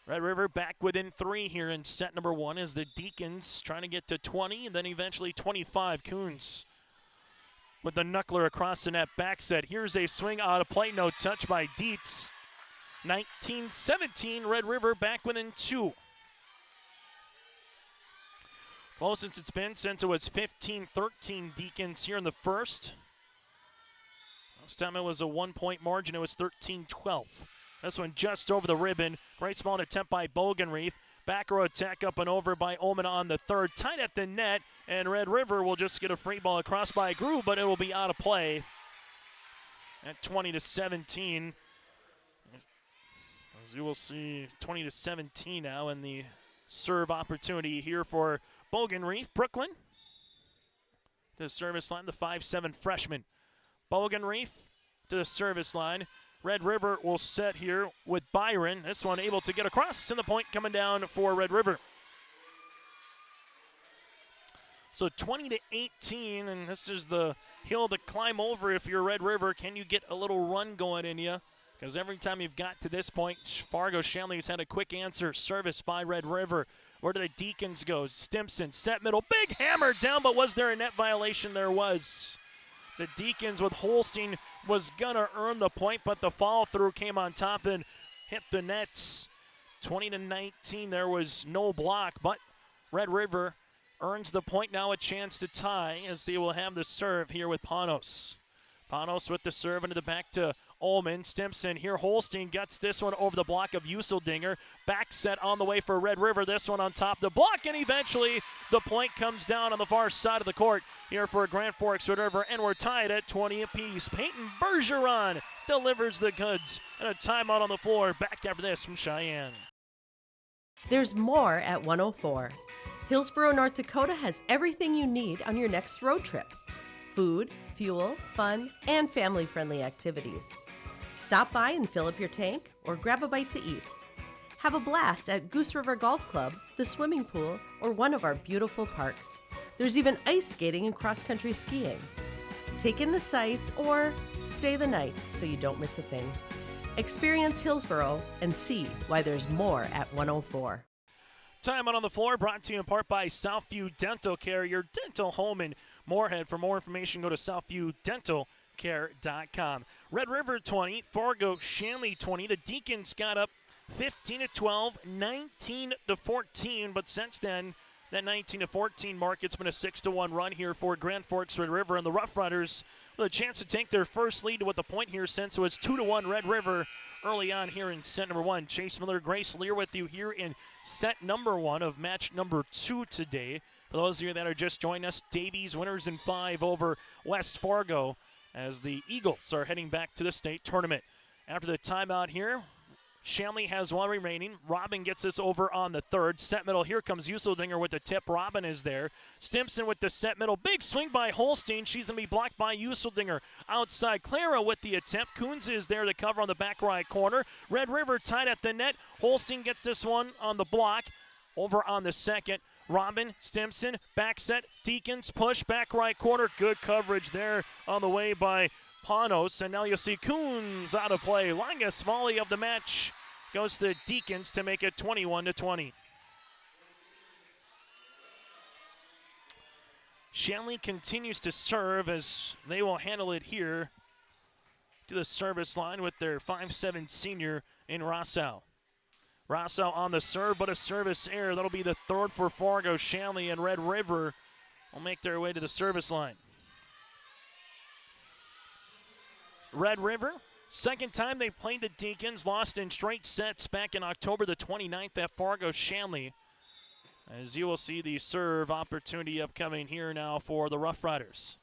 Red River back within 3 here in set number 1 as the Deacons trying to get to 20 and then eventually 25. Coons with the knuckler across the net back set. Here's a swing out of play. No touch by Dietz. 19-17, Red River back within 2. Closest it's been since it was 15-13 Deacons here in the first. Last time it was a 1-point margin, it was 13-12. This one just over the ribbon. Great small attempt by Bogenreef. Back row attack up and over by Ullman on the third. Tight at the net, and Red River will just get a free ball across by Grube, but it will be out of play at 20-17. As you will see, 20-17 now, and the serve opportunity here for Bogenreef. Brooklyn, the service line, the 5'7" freshman. Bogenreef to the service line. Red River will set here with Byron. This one able to get across, and the point coming down for Red River. So 20-18, and this is the hill to climb over if you're Red River. Can you get a little run going in you? Because every time you've got to this point, Fargo Shanley's had a quick answer. Service by Red River. Where do the Deacons go? Stimpson, set middle, big hammer down, but was there a net violation? There was. The Deacons with Holstein was gonna earn the point, but the follow-through came on top and hit the nets. 20-19, there was no block, but Red River earns the point, now a chance to tie as they will have the serve here with Panos. Panos with the serve into the back to Ullman. Stimpson here. Holstein gets this one over the block of Useldinger. Back set on the way for Red River. This one on top the block, and eventually the point comes down on the far side of the court here for Grand Forks Red River, and we're tied at 20 apiece. Peyton Bergeron delivers the goods, and a timeout on the floor. Back after this from Cheyenne. There's more at 104. Hillsborough, North Dakota has everything you need on your next road trip. Food, fuel, fun, and family-friendly activities. Stop by and fill up your tank or grab a bite to eat. Have a blast at Goose River Golf Club, the swimming pool, or one of our beautiful parks. There's even ice skating and cross-country skiing. Take in the sights or stay the night so you don't miss a thing. Experience Hillsborough and see why there's more at 104. Time out on the floor, brought to you in part by Southview Dental Care, your dental home in Moorhead. For more information, go to southviewdental.com. dentalcare.com. Red River 20, Fargo Shanley 20. The Deacons got up 15-12, 19-14, but since then, that 19-14 mark, it's been a 6-1 run here for Grand Forks Red River, and the Rough Riders with a chance to take their first lead with the point here since it was 2-1 Red River early on here in set number 1. Chase Miller, Grace Lear with you here in set number 1 of match number 2 today. For those of you that are just joining us, Davies winners in 5 over West Fargo as the Eagles are heading back to the state tournament. After the timeout here, Shanley has 1 remaining. Robin gets this over on the 3rd. Set middle, here comes Useldinger with the tip. Robin is there. Stimson with the set middle. Big swing by Holstein. She's going to be blocked by Useldinger. Outside, Clara with the attempt. Coons is there to cover on the back right corner. Red River tied at the net. Holstein gets this one on the block. Over on the 2nd. Robin, Stimson, back set. Deacons push, back right corner. Good coverage there on the way by Panos, and now you'll see Coons out of play. Longest volley of the match goes to the Deacons to make it 21-20. Shanley continues to serve as they will handle it here to the service line with their 5'7" senior in Rossau. Rossau on the serve, but a service error. That'll be the 3rd for Fargo. Shanley and Red River will make their way to the service line. Red River, second time they played the Deacons, lost in straight sets back in October the 29th at Fargo Shanley. As you will see the serve opportunity upcoming here now for the Rough Riders.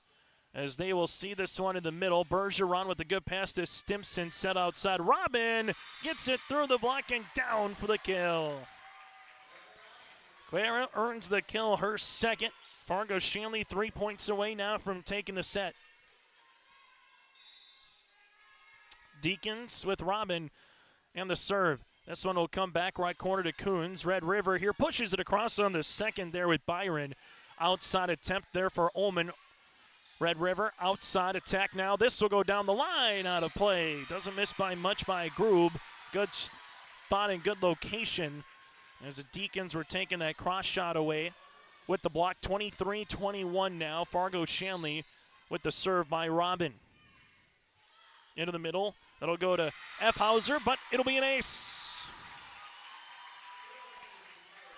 As they will see this one in the middle. Bergeron with a good pass to Stimson, set outside. Robin gets it through the block and down for the kill. Clara earns the kill, her 2nd. Fargo Shanley 3 points away now from taking the set. Deacons with Robin and the serve. This one will come back right corner to Coons. Red River here pushes it across on the 2nd there with Byron. Outside attempt there for Ullman. Red River outside attack now. This will go down the line, out of play. Doesn't miss by much by Groob. Good thought and good location as the Deacons were taking that cross shot away with the block. 23-21 now. Fargo Shanley with the serve by Robin. Into the middle. That'll go to F. Hauser, but it'll be an ace.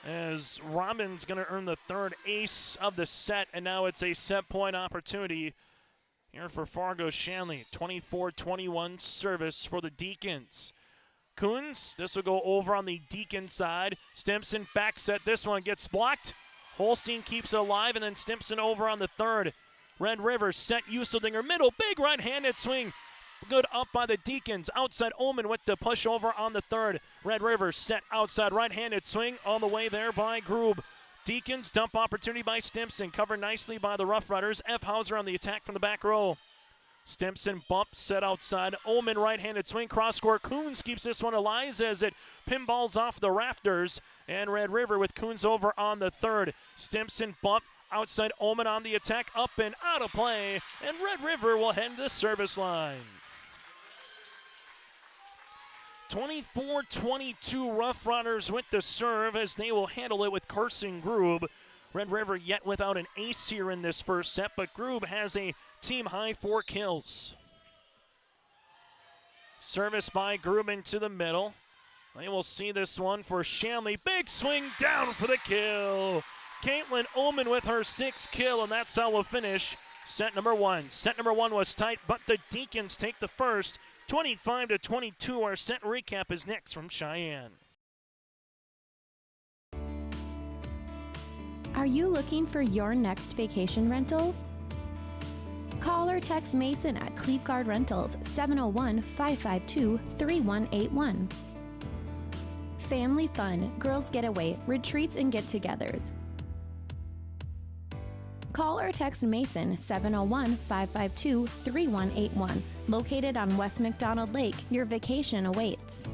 As Robin's going to earn the 3rd ace of the set, and now it's a set point opportunity here for Fargo Shanley. 24-21 service for the Deacons. Coons, this will go over on the Deacon side. Stimson back set. This one gets blocked. Holstein keeps it alive, and then Stimson over on the 3rd. Red River set Useldinger middle. Big right-handed swing. Good up by the Deacons. Outside Ullman with the push over on the 3rd. Red River set outside right-handed swing on the way there by Groob. Deacons dump opportunity by Stimson. Covered nicely by the Rough Riders. F. Hauser on the attack from the back row. Stimson bump set outside. Ullman right-handed swing cross score. Coons keeps this one alive as it pinballs off the rafters. And Red River with Coons over on the 3rd. Stimson bump. Outside Ullman on the attack. Up and out of play. And Red River will head to the service line. 24-22 Rough Riders with the serve as they will handle it with Carson Groob. Red River yet without an ace here in this first set, but Groob has a team-high 4 kills. Service by Groob into the middle. They will see this one for Shanley. Big swing down for the kill. Caitlin Ullman with her 6th kill, and that's how we'll finish set number 1. Set number 1 was tight, but the Deacons take the first. 25-22. Our set recap is next from Cheyenne. Are you looking for your next vacation rental? Call or text Mason at Cleapguard Rentals 701-552-3181. Family fun, girls getaway, retreats and get-togethers. Call or text Mason 701-552-3181. Located on West McDonald Lake, your vacation awaits.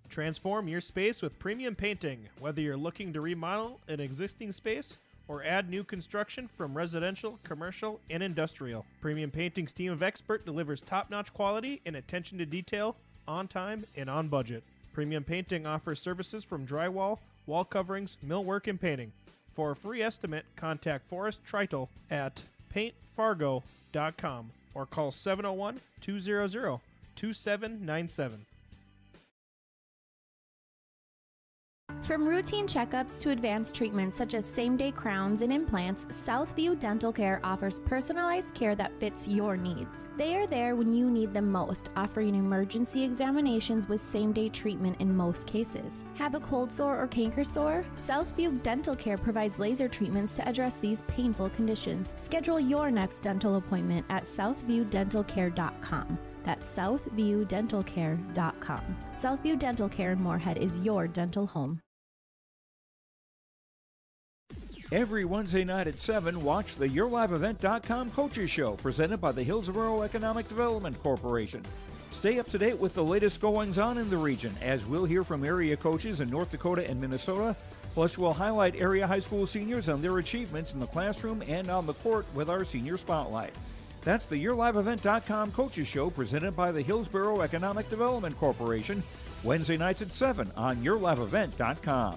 Transform your space with premium painting. Whether you're looking to remodel an existing space or add new construction from residential, commercial, and industrial, Premium Painting's team of experts delivers top-notch quality and attention to detail on time and on budget. Premium Painting offers services from drywall, wall coverings, millwork, and painting. For a free estimate, contact Forrest Treitel at paintfargo.com or call 701-200-2797. From routine checkups to advanced treatments such as same-day crowns and implants, Southview Dental Care offers personalized care that fits your needs. They are there when you need them most, offering emergency examinations with same-day treatment in most cases. Have a cold sore or canker sore? Southview Dental Care provides laser treatments to address these painful conditions. Schedule your next dental appointment at southviewdentalcare.com. That's southviewdentalcare.com. Southview Dental Care in Moorhead is your dental home. Every Wednesday night at 7, watch the YourLiveEvent.com Coaches Show presented by the Hillsborough Economic Development Corporation. Stay up to date with the latest goings-on in the region, as we'll hear from area coaches in North Dakota and Minnesota. Plus, we'll highlight area high school seniors on their achievements in the classroom and on the court with our Senior Spotlight. That's the YourLiveEvent.com Coaches Show presented by the Hillsborough Economic Development Corporation, Wednesday nights at 7 on YourLiveEvent.com.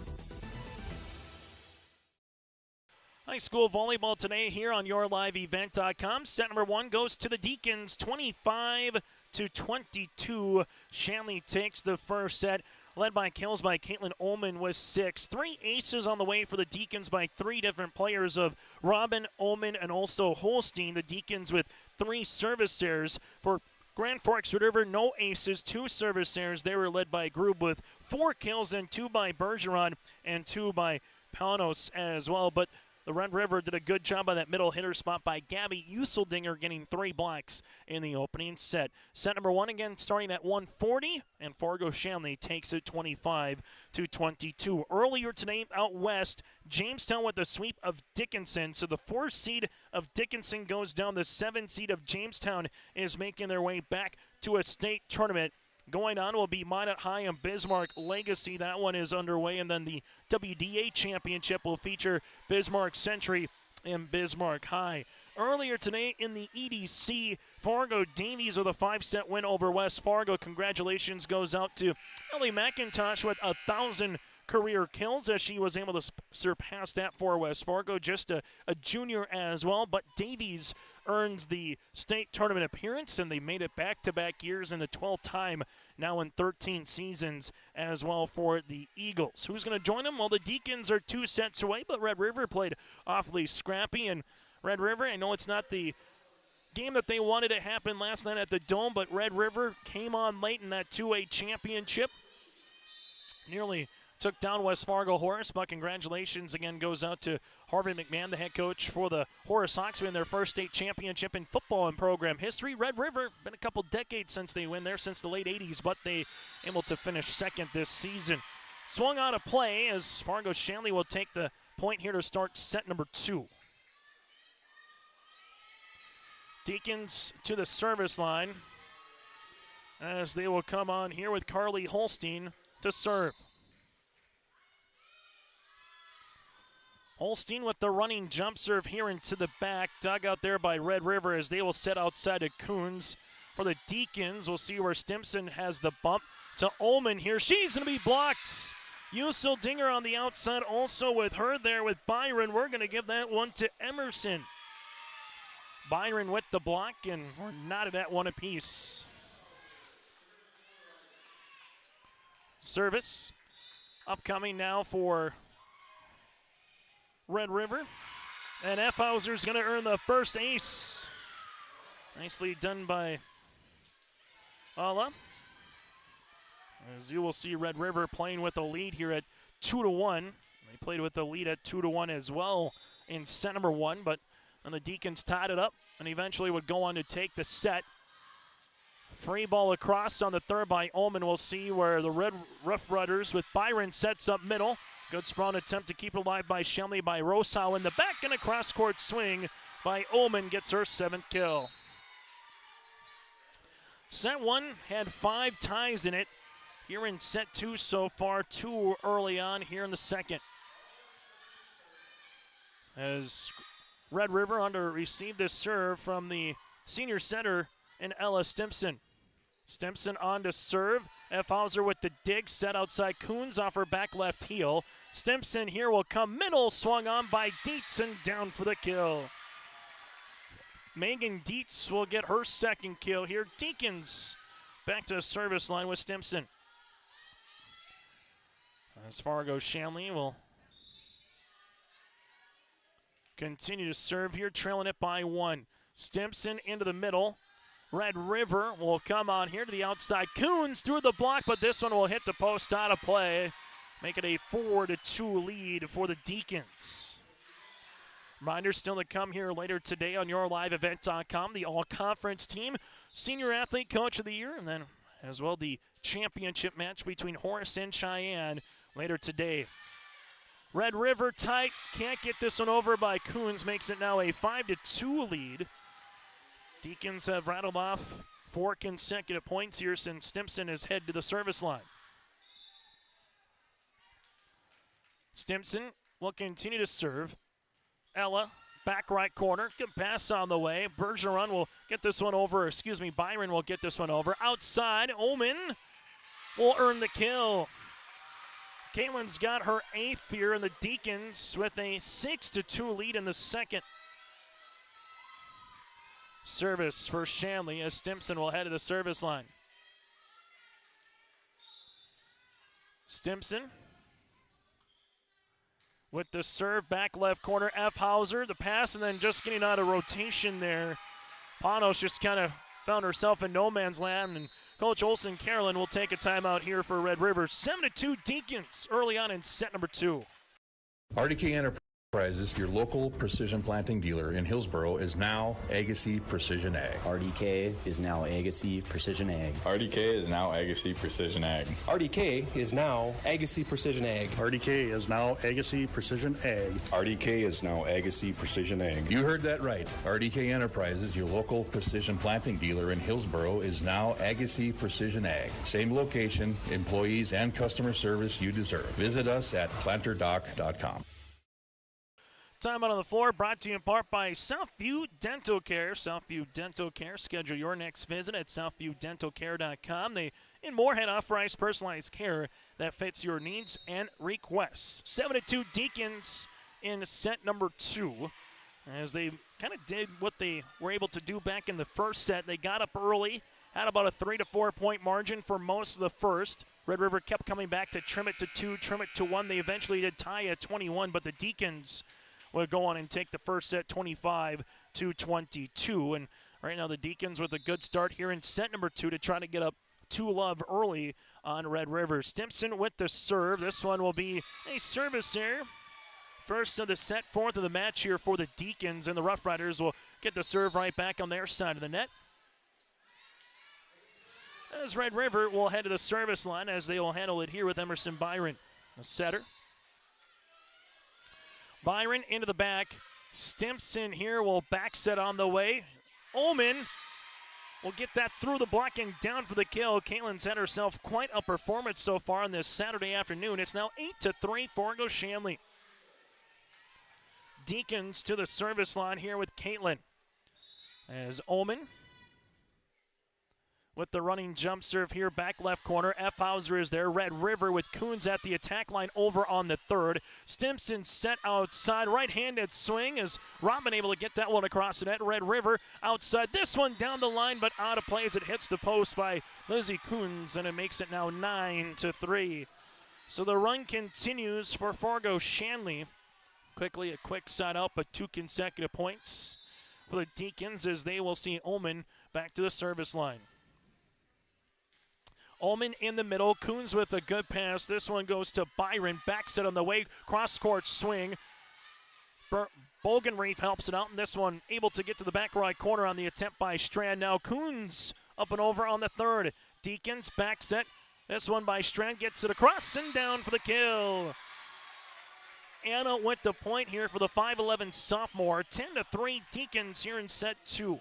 High school volleyball today here on YourLiveEvent.com. Set number 1 goes to the Deacons, 25-22. Shanley takes the first set, led by kills by Caitlin Ullman with 6. 3 aces on the way for the Deacons by 3 different players of Robin, Ullman, and also Holstein. The Deacons with 3 service errors. For Grand Forks Red River, no aces, 2 service errors. They were led by a group with 4 kills, and 2 by Bergeron and 2 by Panos as well. But the Red River did a good job on that middle hitter spot by Gabby Useldinger, getting 3 blocks in the opening set. Set number 1 again starting at 1:40, and Fargo Shanley takes it 25-22. Earlier today out west, Jamestown with the sweep of Dickinson. So the 4th seed of Dickinson goes down. The 7th seed of Jamestown is making their way back to a state tournament. Going on will be Minot High and Bismarck Legacy. That one is underway. And then the WDA Championship will feature Bismarck Century and Bismarck High. Earlier today in the EDC, Fargo Davies with a 5-set win over West Fargo. Congratulations goes out to Ellie McIntosh with 1,000 career kills, as she was able to surpass that for West Fargo, just a junior as well. But Davies earns the state tournament appearance, and they made it back-to-back years in the 12th time now in 13 seasons as well for the Eagles. Who's going to join them? Well, the Deacons are 2 sets away, but Red River played awfully scrappy. And Red River, I know it's not the game that they wanted to happen last night at the Dome, but Red River came on late in that 2A championship. Nearly took down West Fargo Horace, but congratulations again goes out to Harvey McMahon, the head coach for the Horace Hawks, win their first state championship in football in program history. Red River, been a couple decades since they win there, since the late 80s, but they able to finish second this season. Swung out of play as Fargo Shanley will take the point here to start set number 2. Deacons to the service line as they will come on here with Carly Holstein to serve. Holstein with the running jump serve here into the back. Dug out there by Red River as they will set outside to Coons. For the Deacons, we'll see where Stimson has the bump to Ullman here. She's going to be blocked. Useldinger on the outside also with her there with Byron. We're going to give that one to Emerson. Byron with the block, and we're knotted at 1 apiece. Service upcoming now for Red River. And Effhauser's going to earn the first ace. Nicely done by Ala. As you will see, Red River playing with a lead here at 2-1. They played with a lead at 2-1 as well in set number 1, but then the Deacons tied it up and eventually would go on to take the set. Free ball across on the third by Ullman. We'll see where the Red Rough Rudders with Byron sets up middle. Good sprawn attempt to keep it alive by Shanley by Rosau in the back, and a cross-court swing by Ullman gets her 7th kill. Set 1 had 5 ties in it. Here in set 2 so far, 2 early on here in the second. As Red River under received this serve from the senior setter and Ella Stimson. Stimson on to serve. F. Hauser with the dig, set outside Coons off her back left heel. Stimson here will come middle, swung on by Dietz and down for the kill. Megan Dietz will get her second kill here. Deacons back to the service line with Stimson. As Fargo Shanley will continue to serve here, trailing it by 1. Stimson into the middle. Red River will come on here to the outside. Coons through the block, but this one will hit the post out of play. Make it a 4-2 lead for the Deacons. Reminder still to come here later today on YourLiveEvent.com. The all-conference team, Senior Athlete Coach of the Year, and then as well the championship match between Horace and Cheyenne later today. Red River tight, can't get this one over by Coons, makes it now a 5-2 lead. Deacons have rattled off 4 consecutive points here since Stimson has headed to the service line. Stimson will continue to serve. Ella, back right corner, good pass on the way. Bergeron will get this one over, Byron will get this one over. Outside, Omen will earn the kill. Caitlin's got her 8th here, and the Deacons with a 6-2 lead in the second. Service for Shanley as Stimson will head to the service line. Stimson with the serve, back left corner, F. Hauser, the pass, and then just getting out of rotation there. Panos just kind of found herself in no man's land, and Coach Olson Carolyn will take a timeout here for Red River. 7-2 Deacons early on in set number 2. RDK Enterprises, your local precision planting dealer in Hillsboro, is now Agassi Precision Ag. RDK is now Agassi Precision Ag. RDK is now Agassi Precision Ag. RDK is now Agassi Precision Ag. RDK is now Agassi Precision Ag. RDK is now Agassi Precision Ag. You heard that right. RDK Enterprises, your local precision planting dealer in Hillsboro, is now Agassi Precision Ag. Same location, employees, and customer service you deserve. Visit us at planterdoc.com. Time out on the floor brought to you in part by Southview Dental Care. Southview Dental Care. Schedule your next visit at southviewdentalcare.com. They, in Moorhead, offer personalized care that fits your needs and requests. 7-2 Deacons in set number 2. As they kind of did what they were able to do back in the first set. They got up early, had about a 3 to 4 point margin for most of the first. Red River kept coming back to trim it to 2, trim it to 1. They eventually did tie at 21, but the Deacons will go on and take the first set 25-22. And right now the Deacons with a good start here in set number 2 to try to get up 2-love early on Red River. Stimson with the serve. This one will be a service error. First of the set, 4th of the match here for the Deacons, and the Rough Riders will get the serve right back on their side of the net. As Red River will head to the service line as they will handle it here with Emerson Byron, the setter. Byron into the back. Stimson here will back set on the way. Omen will get that through the block and down for the kill. Caitlin's had herself quite a performance so far on this Saturday afternoon. It's now 8-3 Fargo Shanley. Deacons to the service line here with Caitlin. As Omen with the running jump serve here, back left corner. F. Hauser is there. Red River with Coons at the attack line over on the third. Stimson set outside. Right-handed swing as Robin able to get that one across the net. Red River outside. This one down the line, but out of play as it hits the post by Lizzie Coons, and it makes it now 9-3. So the run continues for Fargo Shanley. Quickly a quick side out, but 2 consecutive points for the Deacons as they will see Omen back to the service line. Ullman in the middle. Coons with a good pass. This one goes to Byron. Back set on the way. Cross-court swing. Bogenreef helps it out, and this one able to get to the back right corner on the attempt by Strand. Now Coons up and over on the third. Deacons back set. This one by Strand gets it across and down for the kill. Anna with the point here for the 5'11 sophomore. 10-3 Deacons here in set 2.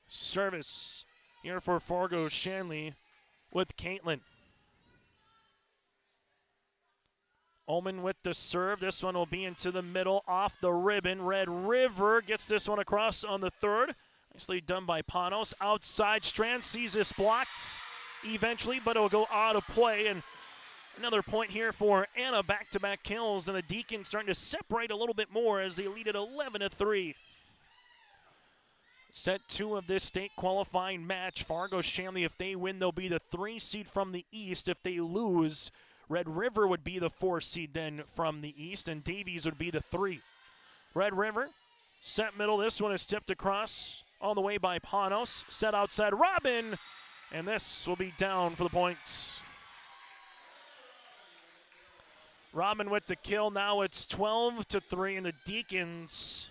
Service here for Fargo Shanley with Caitlin. Ullman with the serve. This one will be into the middle, off the ribbon. Red River gets this one across on the third. Nicely done by Panos. Outside, Strand sees this blocked eventually, but it'll go out of play. And another point here for Anna, back-to-back kills, and the Deacons starting to separate a little bit more as they lead at 11-3. Set 2 of this state qualifying match. Fargo-Shanley, if they win, they'll be the 3 seed from the East. If they lose, Red River would be the 4 seed then from the East, and Davies would be the 3. Red River, set middle. This one is tipped across on the way by Panos. Set outside, Robin, and this will be down for the points. Robin with the kill. Now it's 12-3, and the Deacons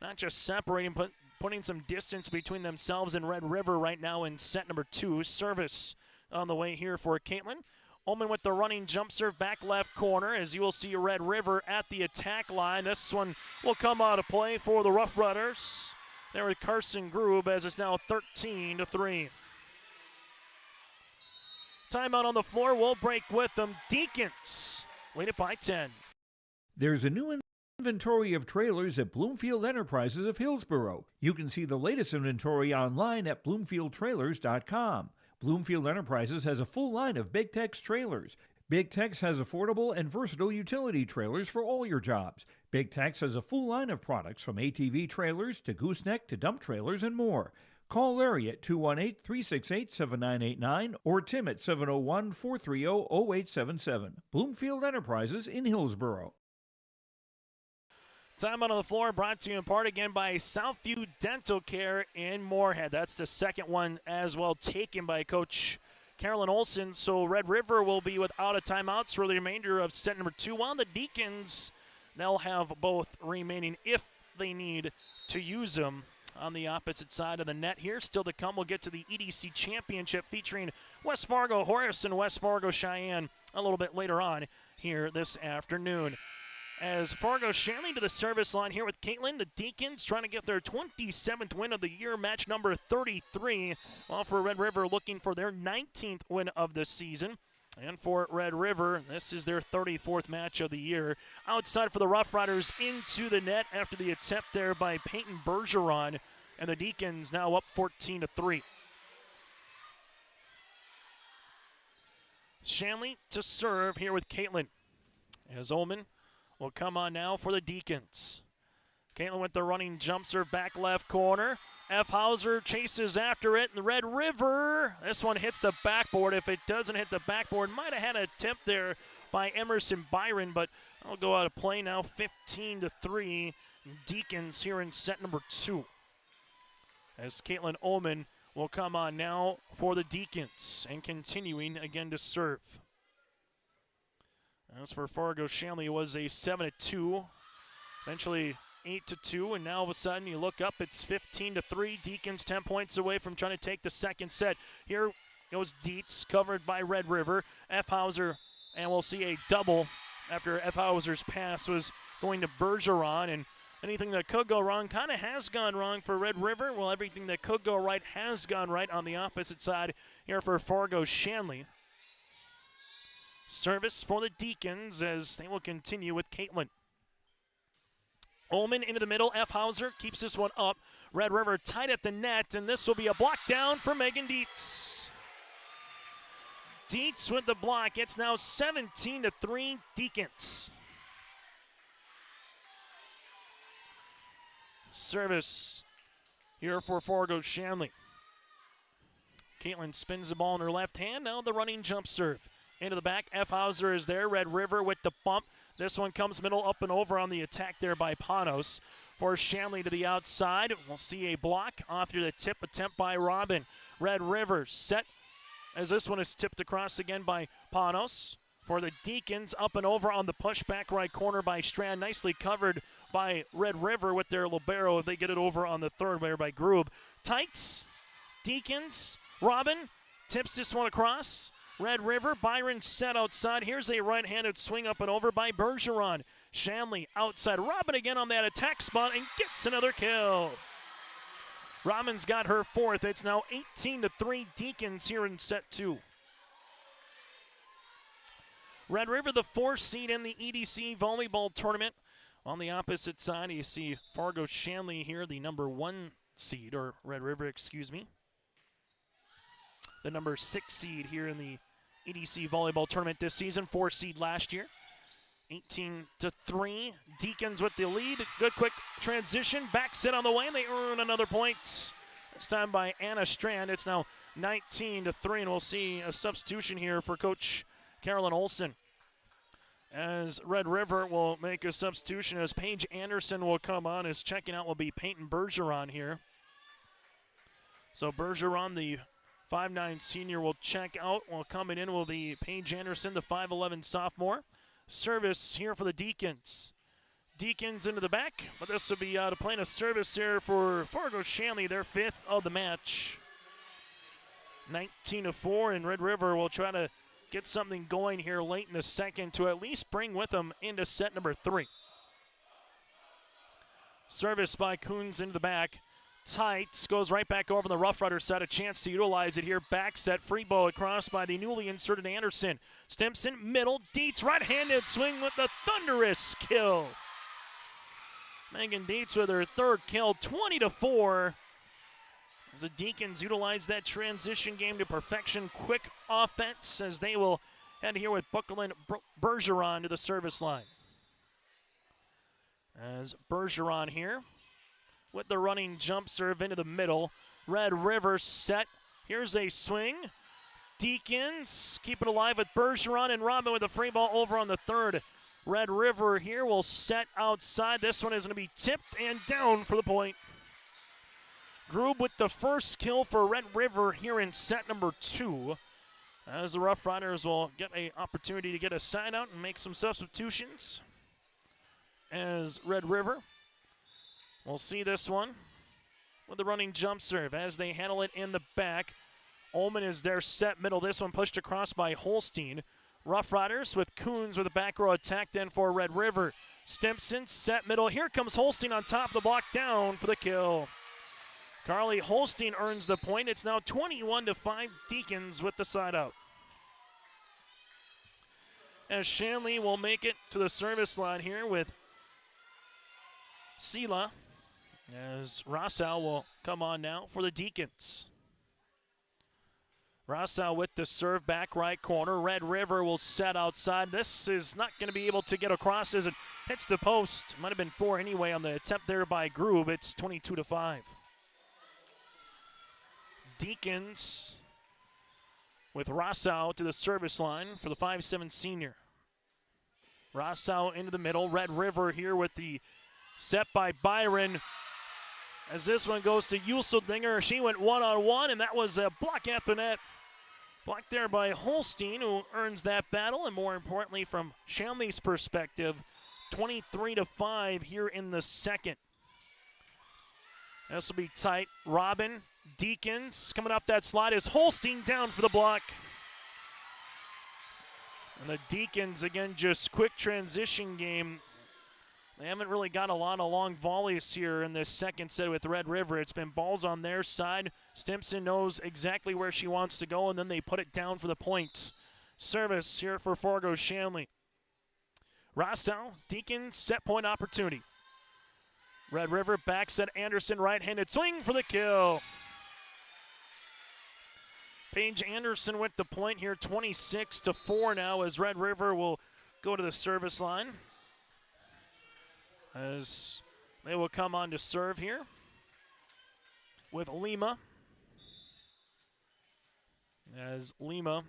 not just separating, but putting some distance between themselves and Red River right now in set number 2. Service on the way here for Caitlin. Ullman with the running jump serve, back left corner, as you will see Red River at the attack line. This one will come out of play for the Rough Riders. There with Carson Grube, as it's now 13-3. Timeout on the floor. We'll break with them. Deacons lead it by 10. There's a new inventory of trailers at Bloomfield Enterprises of Hillsborough. You can see the latest inventory online at bloomfieldtrailers.com. Bloomfield Enterprises has a full line of Big Tex trailers. Big Tex has affordable and versatile utility trailers for all your jobs. Big Tex has a full line of products from ATV trailers to gooseneck to dump trailers and more. Call Larry at 218-368-7989 or Tim at 701-430-0877. Bloomfield Enterprises in Hillsborough. Time out on the floor, brought to you in part again by Southview Dental Care in Moorhead. That's the second one as well, taken by Coach Carolyn Olson. So Red River will be without a timeouts for the remainder of set number 2. While the Deacons, they'll have both remaining if they need to use them. On the opposite side of the net here, still to come, we'll get to the EDC Championship featuring West Fargo Horace and West Fargo Cheyenne a little bit later on here this afternoon. As Fargo Shanley to the service line here with Caitlin, the Deacons trying to get their 27th win of the year, match number 33. While for Red River looking for their 19th win of the season. And for Red River, this is their 34th match of the year. Outside for the Rough Riders into the net after the attempt there by Peyton Bergeron. And the Deacons now up 14-3. Shanley to serve here with Caitlin. As Ullman will come on now for the Deacons. Caitlin with the running jump serve, back left corner. F. Hauser chases after it, and the Red River, this one hits the backboard. If it doesn't hit the backboard, might have had an attempt there by Emerson Byron, but I'll go out of play now, 15-3. Deacons here in set number 2. As Caitlin Ullman will come on now for the Deacons, and continuing again to serve. As for Fargo Shanley, it was a 7-2, eventually 8-2, and now all of a sudden you look up, it's 15-3. Deacons 10 points away from trying to take the second set. Here goes Dietz, covered by Red River. F. Hauser, and we'll see a double after F. Hauser's pass was going to Bergeron, and anything that could go wrong kind of has gone wrong for Red River. Well, everything that could go right has gone right on the opposite side here for Fargo Shanley. Service for the Deacons as they will continue with Caitlin. Ullman into the middle. F. Hauser keeps this one up. Red River tight at the net, and this will be a block down for Megan Dietz. Dietz with the block. It's now 17-3 Deacons. Service here for Fargo Shanley. Caitlin spins the ball in her left hand. Now the running jump serve. Into the back, F. Hauser is there. Red River with the bump. This one comes middle, up and over on the attack there by Panos. For Shanley to the outside. We'll see a block after the tip attempt by Robin. Red River set as this one is tipped across again by Panos. For the Deacons, up and over on the pushback right corner by Strand. Nicely covered by Red River with their libero. They get it over on the third there by Grube. Tights, Deacons, Robin tips this one across. Red River, Byron set outside. Here's a right-handed swing up and over by Bergeron. Shanley outside. Robin again on that attack spot and gets another kill. Robin's got her 4th. It's now 18-3 Deacons here in set 2. Red River, the 4th seed in the EDC Volleyball Tournament. On the opposite side, you see Fargo Shanley here, the number 1 seed, or Red River, excuse me. The number 6 seed here in the EDC Volleyball Tournament this season, 4 seed last year. 18-3, Deacons with the lead. Good quick transition, back set on the way, and they earn another point. This time by Anna Strand. It's now 19-3, and we'll see a substitution here for Coach Carolyn Olson. As Red River will make a substitution as Paige Anderson will come on. As checking out will be Peyton Bergeron here. So Bergeron, the 5'9 senior, will check out. While coming in will be Paige Anderson, the 5'11 sophomore. Service here for the Deacons. Deacons into the back, but this will be out of play. A service here for Fargo Shanley, their 5th of the match. 19-4, and Red River will try to get something going here late in the second to at least bring with them into set number 3. Service by Coons into the back. Tight, goes right back over the Rough Rider side. A chance to utilize it here. Back set, free ball across by the newly inserted Anderson. Stimson, middle, Dietz, right-handed swing with the thunderous kill. Megan Dietz with her 3rd kill, 20-4. As the Deacons utilize that transition game to perfection. Quick offense as they will head here with Buckland Bergeron to the service line. As Bergeron here with the running jump serve into the middle. Red River set. Here's a swing. Deacons keep it alive with Bergeron and Robin with the free ball over on the 3rd. Red River here will set outside. This one is going to be tipped and down for the point. Grube with the 1st kill for Red River here in set number 2. As the Rough Riders will get an opportunity to get a side out and make some substitutions. As Red River will see this one with the running jump serve as they handle it in the back. Ullman is there set middle. This one pushed across by Holstein. Rough Riders with Coons with a back row attack then for Red River. Stimson set middle. Here comes Holstein on top of the block, down for the kill. Carly Holstein earns the point. It's now 21-5, Deacons with the side out. As Shanley will make it to the service line here with Sela. As Rossau will come on now for the Deacons. Rossau with the serve, back right corner. Red River will set outside. This is not going to be able to get across as it hits the post. Might have been 4 anyway on the attempt there by Grube. It's 22-5. Deacons with Rossau to the service line for the 5'7 senior. Rossau into the middle. Red River here with the set by Byron. As this one goes to Useldinger. She went one-on-one, and that was a block at the net. Blocked there by Holstein, who earns that battle, and more importantly, from Shanley's perspective, 23-5 here in the second. This will be tight. Robin, Deacons, coming up that slide is Holstein down for the block. And the Deacons, again, just quick transition game. They haven't really got a lot of long volleys here in this second set with Red River. It's been balls on their side. Stimson knows exactly where she wants to go, and then they put it down for the point. Service here for Fargo Shanley. Rossau, Deacons, set point opportunity. Red River back set Anderson, right-handed swing for the kill. Paige Anderson with the point here, 26-4 now as Red River will go to the service line. As they will come on to serve here with Lima. As Lima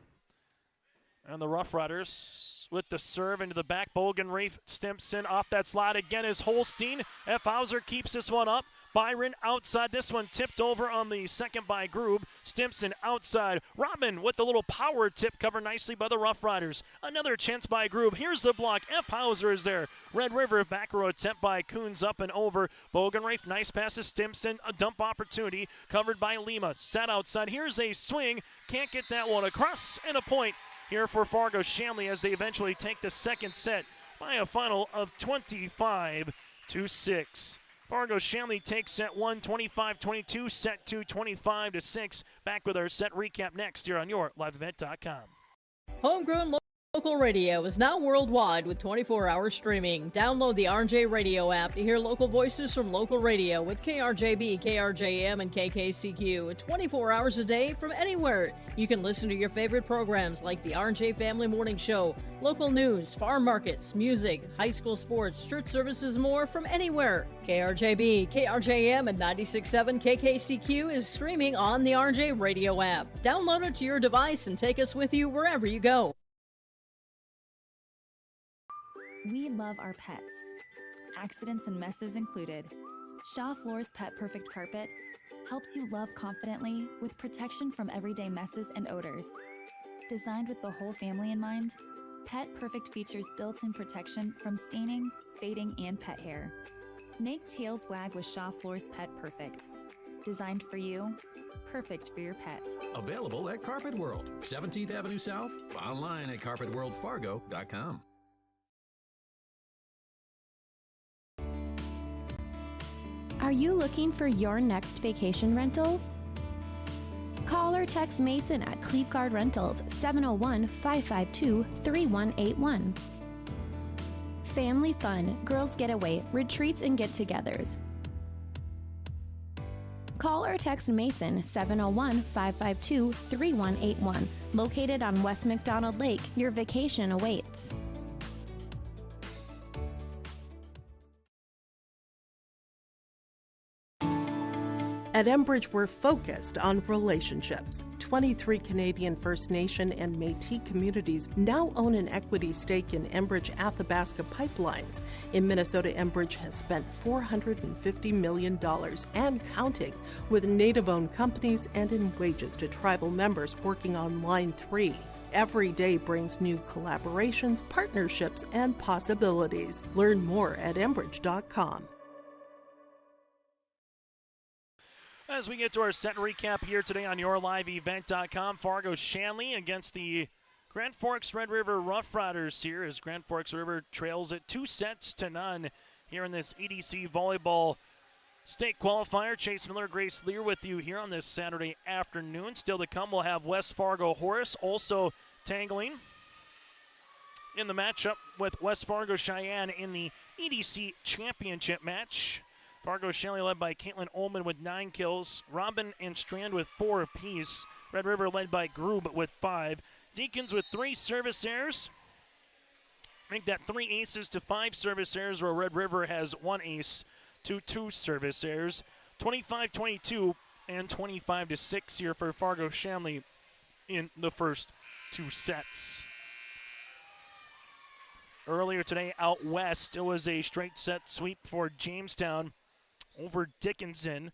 and the Rough Riders with the serve into the back. Bogenreef, Stimson off that slide again is Holstein. F. Hauser keeps this one up. Byron outside. This one tipped over on the second by Grube. Stimson outside. Robin with the little power tip covered nicely by the Rough Riders. Another chance by Grube. Here's the block. F. Hauser is there. Red River back row attempt by Coons up and over. Bogenreef, nice pass to Stimson. A dump opportunity covered by Lima. Set outside. Here's a swing. Can't get that one across. And a point here for Fargo Shanley as they eventually take the second set by a final of 25-6. Fargo Shanley takes set 1, 25-22, set 2, 25-6. Back with our set recap next here on your liveevent.com. Homegrown Local radio is now worldwide with 24-hour streaming. Download the RJ Radio app to hear local voices from local radio with KRJB, KRJM, and KKCQ 24 hours a day from anywhere. You can listen to your favorite programs like the RJ Family Morning Show, local news, farm markets, music, high school sports, church services, more from anywhere. KRJB, KRJM, and 96.7 KKCQ is streaming on the RJ Radio app. Download it to your device and take us with you wherever you go. We love our pets, accidents and messes included. Shaw Floor's Pet Perfect Carpet helps you love confidently with protection from everyday messes and odors. Designed with the whole family in mind, Pet Perfect features built-in protection from staining, fading, and pet hair. Make tails wag with Shaw Floor's Pet Perfect. Designed for you, perfect for your pet. Available at Carpet World, 17th Avenue South, online at carpetworldfargo.com. Are you looking for your next vacation rental? Call or text Mason at Cleat Guard Rentals, 701-552-3181. Family fun, girls getaway, retreats, and get-togethers. Call or text Mason, 701-552-3181. Located on West McDonald Lake, your vacation awaits. At Enbridge, we're focused on relationships. 23 Canadian First Nation and Métis communities now own an equity stake in Enbridge Athabasca Pipelines. In Minnesota, Enbridge has spent $450 million and counting with Native-owned companies and in wages to tribal members working on Line 3. Every day brings new collaborations, partnerships, and possibilities. Learn more at Enbridge.com. As we get to our set recap here today on YourLiveEvent.com, Fargo Shanley against the Grand Forks Red River Rough Riders here as Grand Forks River trails it 2-0 here in this EDC Volleyball State Qualifier. Chase Miller, Grace Lear with you here on this Saturday afternoon. Still to come, we'll have West Fargo Horace also tangling in the matchup with West Fargo Cheyenne in the EDC Championship match. Fargo Shanley led by Caitlin Ullman with 9 kills. Robin and Strand with 4 apiece. Red River led by Grube with 5. Deacons with 3 service errors. Make that 3 aces to 5 service errors, where Red River has 1 ace to 2 service errors. 25-22 and 25-6 here for Fargo Shanley in the first 2 sets. Earlier today out west, it was a straight set sweep for Jamestown over Dickinson.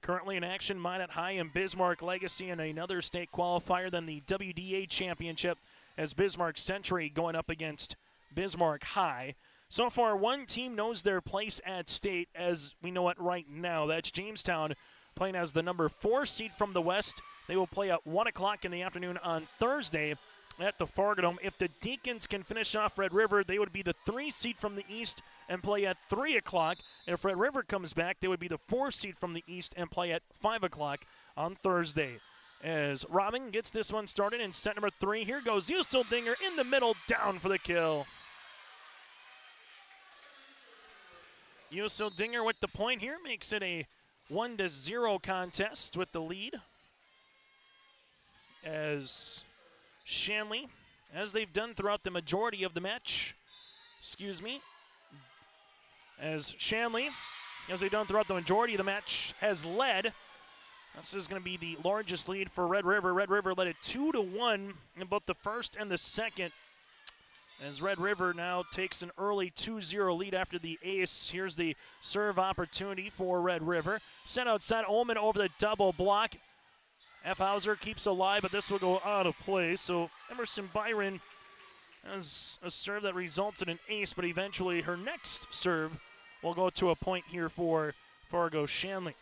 Currently in action, Minot High and Bismarck Legacy in another state qualifier than the WDA Championship as Bismarck Century going up against Bismarck High. So far, one team knows their place at state as we know it right now. That's Jamestown playing as the number 4 seed from the west. They will play at 1 o'clock in the afternoon on Thursday at the Fargo Dome. If the Deacons can finish off Red River, they would be the 3 seed from the east and play at 3 o'clock. If Red River comes back, they would be the 4 seed from the east and play at 5 o'clock on Thursday. As Robin gets this one started in set number 3, here goes Usildinger in the middle, down for the kill. Usildinger with the point here makes it a 1-0 contest with the lead. As Shanley, as they've done throughout the majority of the match, as Shanley, as they've done throughout the majority of the match, has led. This is going to be the largest lead for Red River. Red River led it 2-1 in both the first and the second, as Red River now takes an early 2-0 lead after the ace. Here's the serve opportunity for Red River. Sent outside, Ullman over the double block. F. Hauser keeps alive, but this will go out of play. So Emerson Byron has a serve that results in an ace, but eventually her next serve will go to a point here for Fargo Shanley.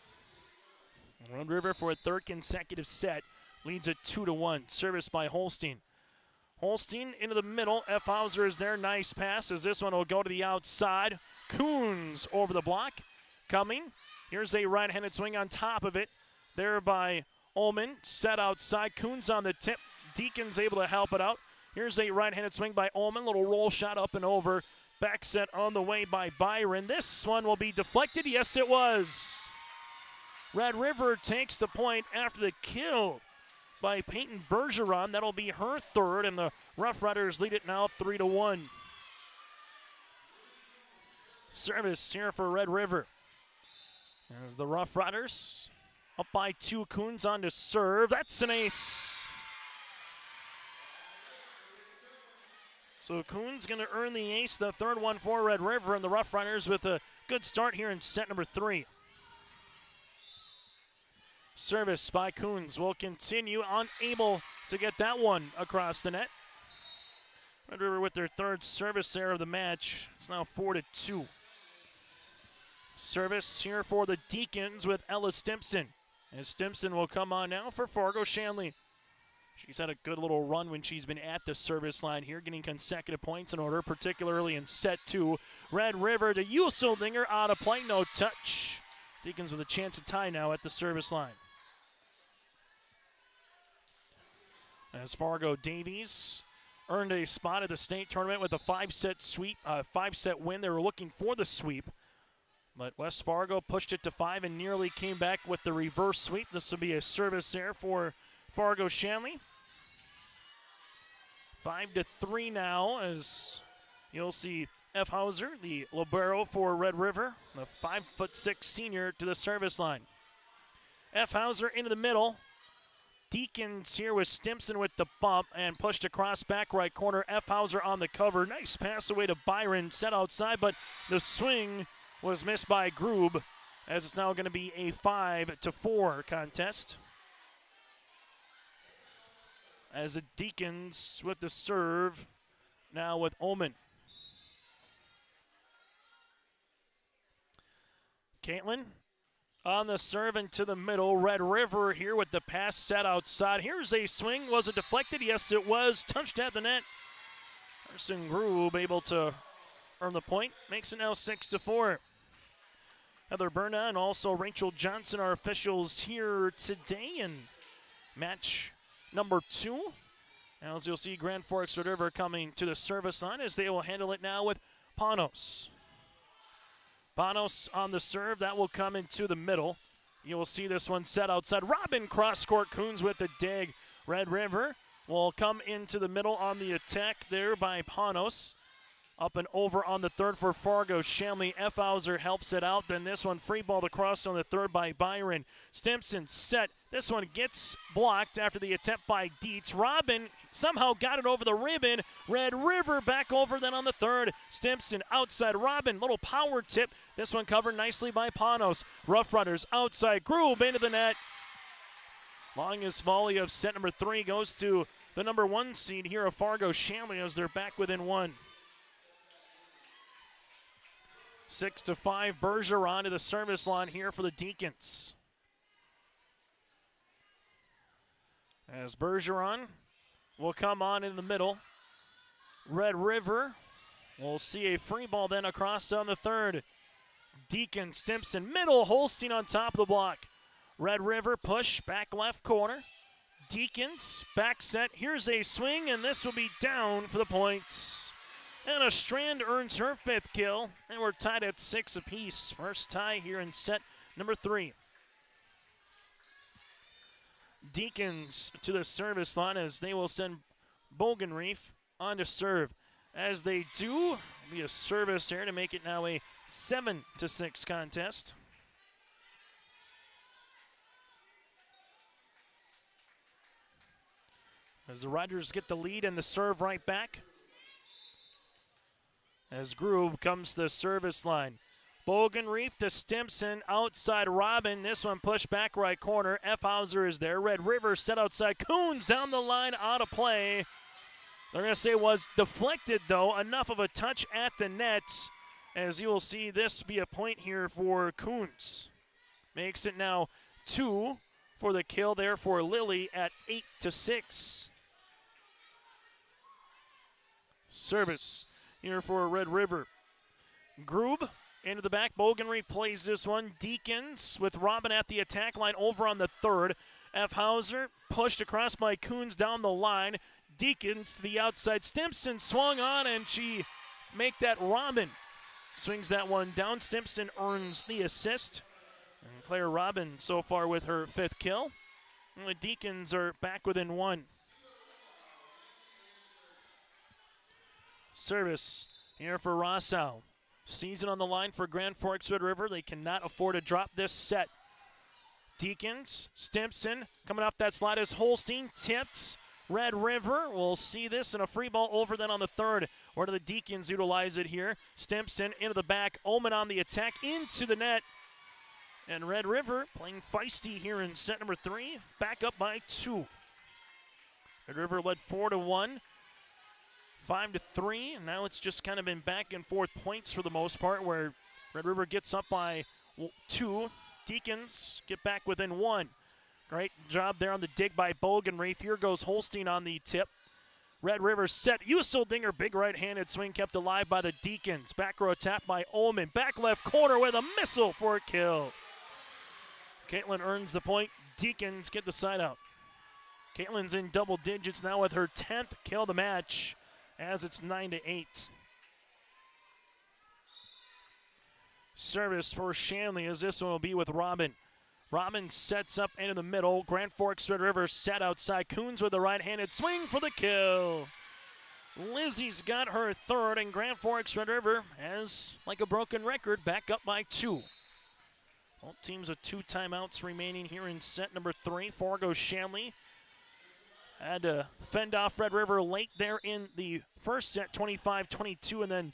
Red River for a 3rd consecutive set leads it 2-1. Service by Holstein. Holstein into the middle. F. Hauser is there. Nice pass as this one will go to the outside. Coons over the block. Coming. Here's a right-handed swing on top of it. There by Ullman, set outside. Coons on the tip. Deacon's able to help it out. Here's a right-handed swing by Ullman. Little roll shot up and over. Back set on the way by Byron. This one will be deflected. Yes, it was. Red River takes the point after the kill by Peyton Bergeron. That'll be her third, and the Rough Riders lead it now 3-1. Service here for Red River. As the Rough Riders up by 2, Coons on to serve. That's an ace. So Coons going to earn the ace, the third one for Red River, and the Rough Riders with a good start here in set number 3. Service by Coons will continue, unable to get that one across the net. Red River with their third service error of the match. It's now 4-2. Service here for the Deacons with Ella Stimpson. And Stimpson will come on now for Fargo Shanley. She's had a good little run when she's been at the service line here, getting consecutive points in order, particularly in set 2. Red River to Useldinger out of play, no touch. Deacons with a chance to tie now at the service line. As Fargo Davies earned a spot at the state tournament with a 5-set win. They were looking for the sweep, but West Fargo pushed it to 5 and nearly came back with the reverse sweep. This will be a service error for Fargo Shanley. 5-3 now, as you'll see F. Hauser, the libero for Red River, the 5'6" senior to the service line. F. Hauser into the middle. Deacons here with Stimpson with the bump and pushed across back right corner. F. Hauser on the cover. Nice pass away to Byron, set outside, but the swing was missed by Grube, as it's now going to be a 5-4 contest. As the Deacons with the serve, now with Ullman. Caitlin on the serve into the middle. Red River here with the pass set outside. Here's a swing. Was it deflected? Yes, it was. Touched at the net. Carson Grube able to earn the point. Makes it now 6-4. Heather Berna and also Rachel Johnson are officials here today in match number 2. As you'll see, Grand Forks Red River coming to the service line as they will handle it now with Panos. Panos on the serve. That will come into the middle. You will see this one set outside. Robin cross-court. Coons with the dig. Red River will come into the middle on the attack there by Panos. Up and over on the third for Fargo Shanley. F. Hauser helps it out. Then this one free ball across on the third by Byron. Stimpson set. This one gets blocked after the attempt by Dietz. Robin somehow got it over the ribbon. Red River back over then on the third. Stimpson outside. Robin, little power tip. This one covered nicely by Panos. Rough Riders outside. Grube into the net. Longest volley of set number 3 goes to the number 1 seed here of Fargo Shanley as they're back within 1. 6-5, Bergeron to the service line here for the Deacons. As Bergeron will come on in the middle. Red River will see a free ball then across on the third. Deacon, Stimpson, middle, Holstein on top of the block. Red River push, back left corner. Deacons, back set. Here's a swing, and this will be down for the points. And a Strand earns her 5th kill, and we're tied at 6 apiece. First tie here in set number 3. Deacons to the service line as they will send Bogenreef on to serve. As they do, it'll be a service here to make it now a 7-6 contest. As the Riders get the lead and the serve right back. As Grube comes to the service line. Bogenreef to Stimpson, outside Robin. This one pushed back right corner. F. Hauser is there. Red River set outside. Coons down the line, out of play. They're going to say was deflected, though. Enough of a touch at the net. As you will see, this be a point here for Coons. Makes it now 2 for the kill there for Lily at 8-6. Service here for Red River. Grube into the back. Bogenreef plays this one. Deacons with Robin at the attack line over on the third. F. Hauser pushed across by Coons down the line. Deacons to the outside. Stimson swung on, and she make that Robin. Swings that one down. Stimson earns the assist. And Claire Robin so far with her 5th kill. And the Deacons are back within 1. Service here for Rossau. Season on the line for Grand Forks Red River. They cannot afford to drop this set. Deacons, Stimson coming off that slide as Holstein tipped. Red River will see this in a free ball over then on the 3rd. Where do the Deacons utilize it here? Stimson into the back. Omen on the attack into the net. And Red River playing feisty here in set number 3. Back up by 2. Red River led 4-1. 5-3, and now it's just kind of been back and forth points for the most part, where Red River gets up by 2. Deacons get back within 1. Great job there on the dig by Bogenreef. Here goes Holstein on the tip. Red River set. Useldinger, big right-handed swing kept alive by the Deacons. Back row tap by Ullman. Back left corner with a missile for a kill. Caitlin earns the point. Deacons get the side out. Caitlin's in double digits now with her 10th kill of the match, as it's 9-8. Service for Shanley, as this one will be with Robin. Robin sets up into the middle. Grand Forks Red River set outside. Coons with a right-handed swing for the kill. Lizzie's got her 3rd, and Grand Forks Red River has, like a broken record, back up by 2. Both teams with 2 timeouts remaining here in set number 3. Fargo Shanley had to fend off Red River late there in the first set, 25-22, and then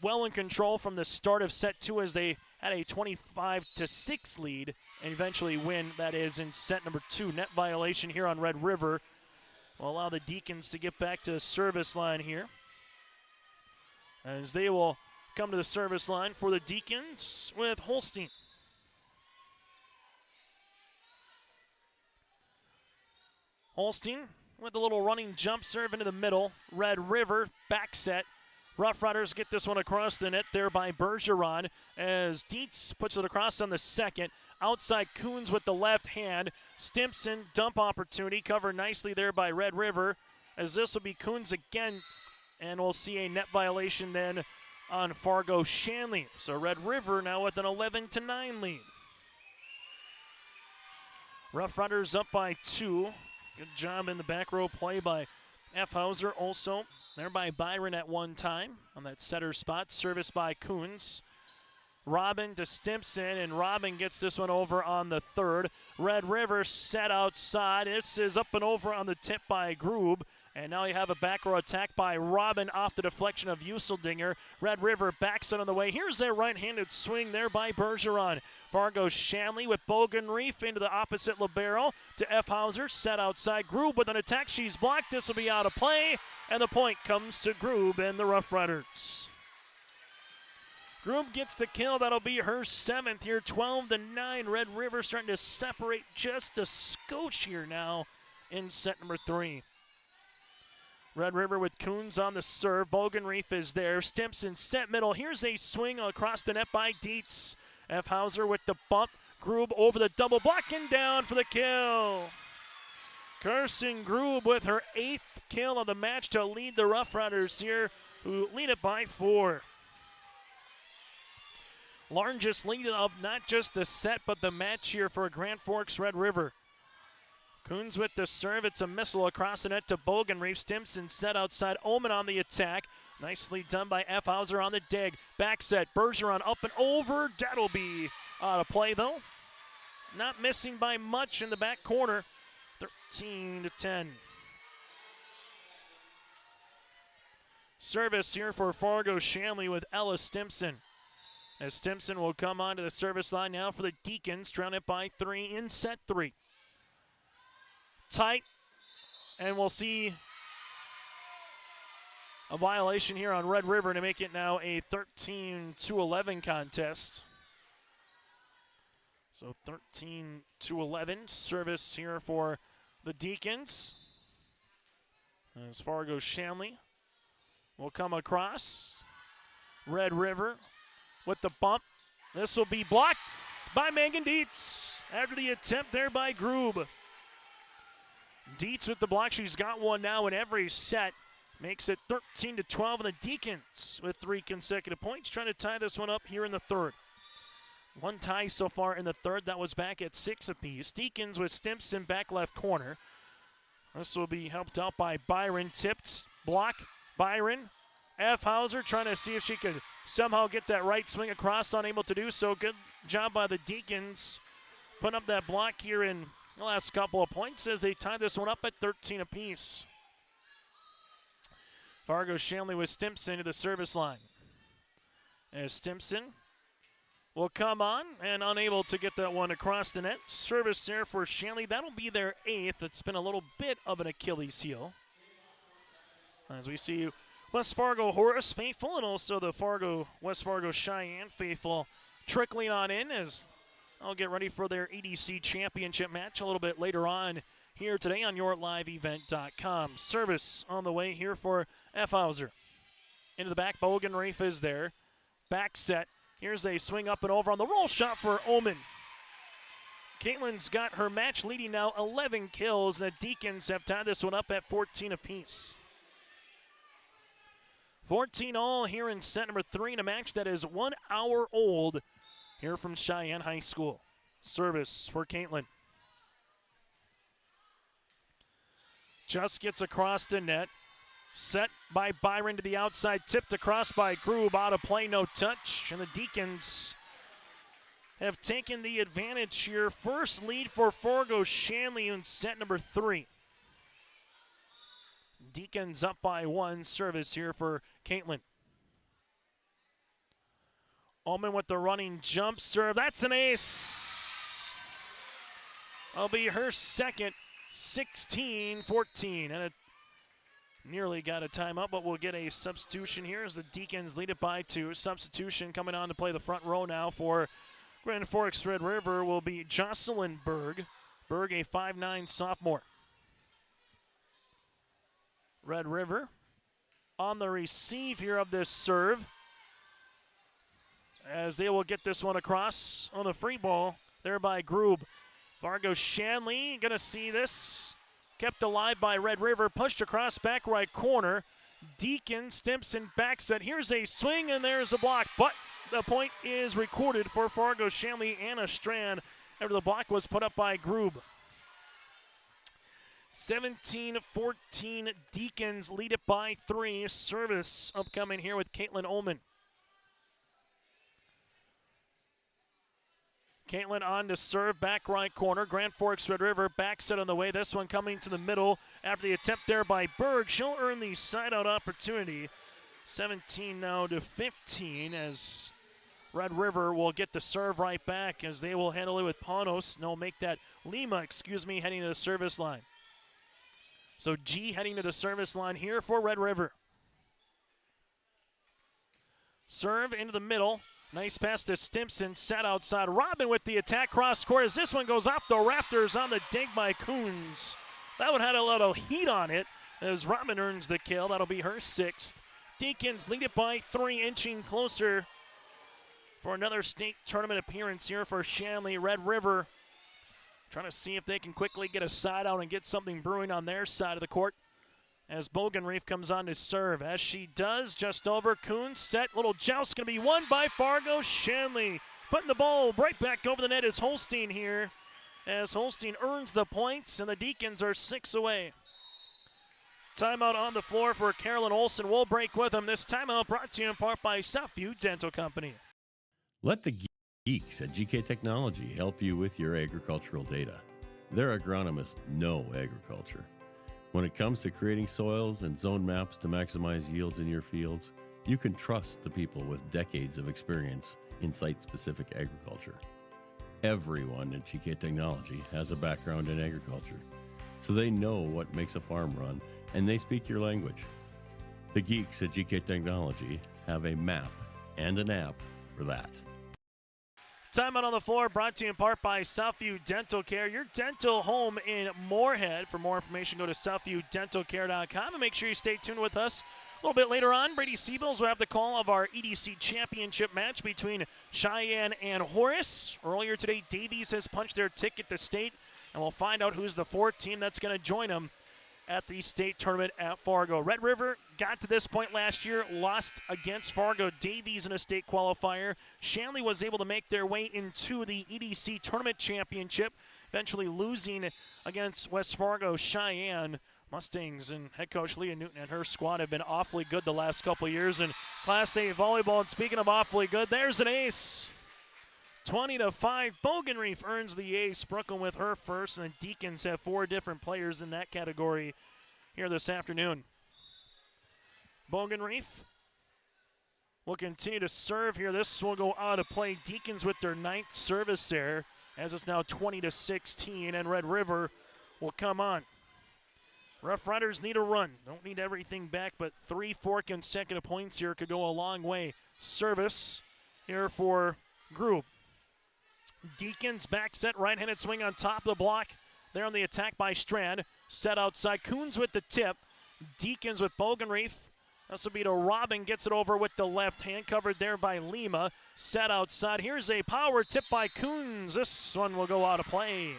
well in control from the start of set 2 as they had a 25-6 lead and eventually win. That is in set number 2. Net violation here on Red River will allow the Deacons to get back to the service line here, as they will come to the service line for the Deacons with Holstein. Holstein with a little running jump serve into the middle. Red River back set. Rough Riders get this one across the net there by Bergeron as Dietz puts it across on the 2nd. Outside Coons with the left hand. Stimson dump opportunity covered nicely there by Red River, as this will be Coons again, and we'll see a net violation then on Fargo Shanley. So Red River now with an 11-9 lead. Rough Riders up by 2. Good job in the back row play by F. Hauser. Also there by Byron at one time on that setter spot. Service by Coons. Robin to Stimson, and Robin gets this one over on the 3rd. Red River set outside. This is up and over on the tip by Groob. And now you have a back row attack by Robin off the deflection of Useldinger. Red River backs it on the way. Here's a right-handed swing there by Bergeron. Fargo Shanley with Bogenreef into the opposite libero to F. Hauser. Set outside. Groob with an attack. She's blocked. This will be out of play. And the point comes to Groob and the Rough Riders. Groob gets the kill. That'll be her 7th here. 12-9. Red River starting to separate just a skosh here now in set number 3. Red River with Coons on the serve. Bogenreef is there. Stimson set middle. Here's a swing across the net by Dietz. F. Hauser with the bump. Groob over the double block and down for the kill. Carson Groob with her 8th kill of the match to lead the Rough Riders here, who lead it by 4. Largest lead of not just the set, but the match here for Grand Forks Red River. Coons with the serve. It's a missile across the net to Bogenreef. Stimson set outside. Omen on the attack. Nicely done by F. Hauser on the dig. Back set. Bergeron up and over. That'll be out of play, though. Not missing by much in the back corner. 13-10. Service here for Fargo Shanley with Ella Stimson. As Stimson will come onto the service line now for the Deacons, trailing it by 3 in set 3. Tight, and we'll see a violation here on Red River to make it now a 13-11 contest. So 13-11 service here for the Deacons. As Fargo Shanley will come across. Red River with the bump. This will be blocked by Megan Dietz after the attempt there by Groob. Dietz with the block. She's got one now in every set. Makes it 13-12, and the Deacons with 3 consecutive points, trying to tie this one up here in the third. One tie so far in the third. That was back at 6 apiece. Deacons with Stimson back left corner. This will be helped out by Byron. Tipped, block, Byron. F. Hauser trying to see if she could somehow get that right swing across, unable to do so. Good job by the Deacons putting up that block here in the last couple of points as they tie this one up at 13 apiece. Fargo Shanley with Stimson to the service line. As Stimson will come on and unable to get that one across the net. Service there for Shanley. That'll be their 8th. It's been a little bit of an Achilles heel. As we see West Fargo Horace faithful and also the West Fargo Cheyenne faithful trickling on in as they'll get ready for their EDC championship match a little bit later on here today on yourliveevent.com. Service on the way here for F. Hauser. Into the back, Bogan Rafe is there. Back set. Here's a swing up and over on the roll shot for Omen. Caitlin's got her match leading now 11 kills. The Deacons have tied this one up at 14 apiece. 14 all here in set number 3 in a match that is 1 hour old here from Cheyenne High School. Service for Caitlin. Just gets across the net. Set by Byron to the outside, tipped across by Grube, out of play, no touch. And the Deacons have taken the advantage here. First lead for Fargo Shanley in set number 3. Deacons up by 1, service here for Caitlin. Omen with the running jump serve, that's an ace. That'll be her second, 16-14, and it nearly got a timeout, but we'll get a substitution here as the Deacons lead it by 2. Substitution coming on to play the front row now for Grand Forks Red River will be Jocelyn Berg. Berg, a 5'9" sophomore. Red River on the receive here of this serve as they will get this one across on the free ball there by Grube. Fargo Shanley gonna see this. Kept alive by Red River, pushed across back right corner. Deacon, Stimson back set. Here's a swing and there's a block, but the point is recorded for Fargo Shanley. Anna Strand after the block was put up by Grube. 17-14, Deacons lead it by 3. Service upcoming here with Caitlin Ullman. Caitlin on to serve, back right corner. Grand Forks Red River back set on the way. This one coming to the middle after the attempt there by Berg. She'll earn the side-out opportunity. 17 now to 15 as Red River will get the serve right back as they will handle it with Panos. No, make that Lima, heading to the service line. So G heading to the service line here for Red River. Serve into the middle. Nice pass to Stimson, sat outside. Robin with the attack cross court as this one goes off the rafters on the dig by Coons. That one had a little heat on it as Robin earns the kill. That'll be her 6th. Deacons lead it by 3, inching closer for another state tournament appearance here for Shanley. Red River trying to see if they can quickly get a side out and get something brewing on their side of the court. As Bogan Reef comes on to serve. As she does, just over Coons, set, little joust going to be won by Fargo Shanley. Putting the ball right back over the net is Holstein here. As Holstein earns the points and the Deacons are 6 away. Timeout on the floor for Carolyn Olson. We'll break with them. This timeout brought to you in part by Southview Dental Company. Let the geeks at GK Technology help you with your agricultural data. Their agronomists know agriculture. When it comes to creating soils and zone maps to maximize yields in your fields, you can trust the people with decades of experience in site-specific agriculture. Everyone at GK Technology has a background in agriculture, so they know what makes a farm run, and they speak your language. The geeks at GK Technology have a map and an app for that. Timeout on the floor brought to you in part by Southview Dental Care, your dental home in Moorhead. For more information, go to southviewdentalcare.com and make sure you stay tuned with us. A little bit later on, Brady Seabills will have the call of our EDC championship match between Cheyenne and Horace. Earlier today, Davies has punched their ticket to state. And we'll find out who's the fourth team that's going to join them at the state tournament at Fargo. Red River got to this point last year, lost against Fargo Davies in a state qualifier. Shanley was able to make their way into the EDC tournament championship, eventually losing against West Fargo Cheyenne. Mustangs and head coach Leah Newton and her squad have been awfully good the last couple of years in Class A volleyball. And speaking of awfully good, there's an ace. 20-5, Bogenreef earns the ace. Brooklyn with her first, and the Deacons have 4 different players in that category here this afternoon. Bogenreef will continue to serve here. This will go out of play. Deacons with their 9th service there, as it's now 20-16, and Red River will come on. Rough Riders need a run. Don't need everything back, but 3-4 consecutive points here could go a long way. Service here for Grube. Deacons back set, right-handed swing on top of the block. There on the attack by Strand. Set outside. Coons with the tip. Deacons with Bogenreef. This will be to Robin. Gets it over with the left hand. Covered there by Lima. Set outside. Here's a power tip by Coons. This one will go out of play.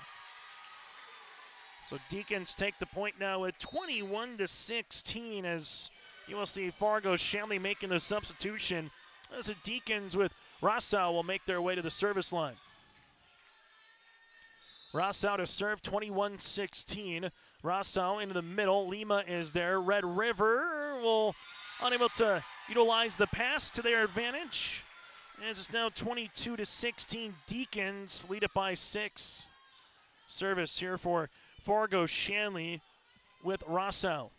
So Deacons take the point now at 21-16 as you will see Fargo Shanley making the substitution. As the Deacons with Rossau will make their way to the service line. Rossau to serve, 21-16. Rossau into the middle. Lima is there. Red River will unable to utilize the pass to their advantage. As it's now 22-16. Deacons lead it by 6. Service here for Fargo Shanley with Rossau.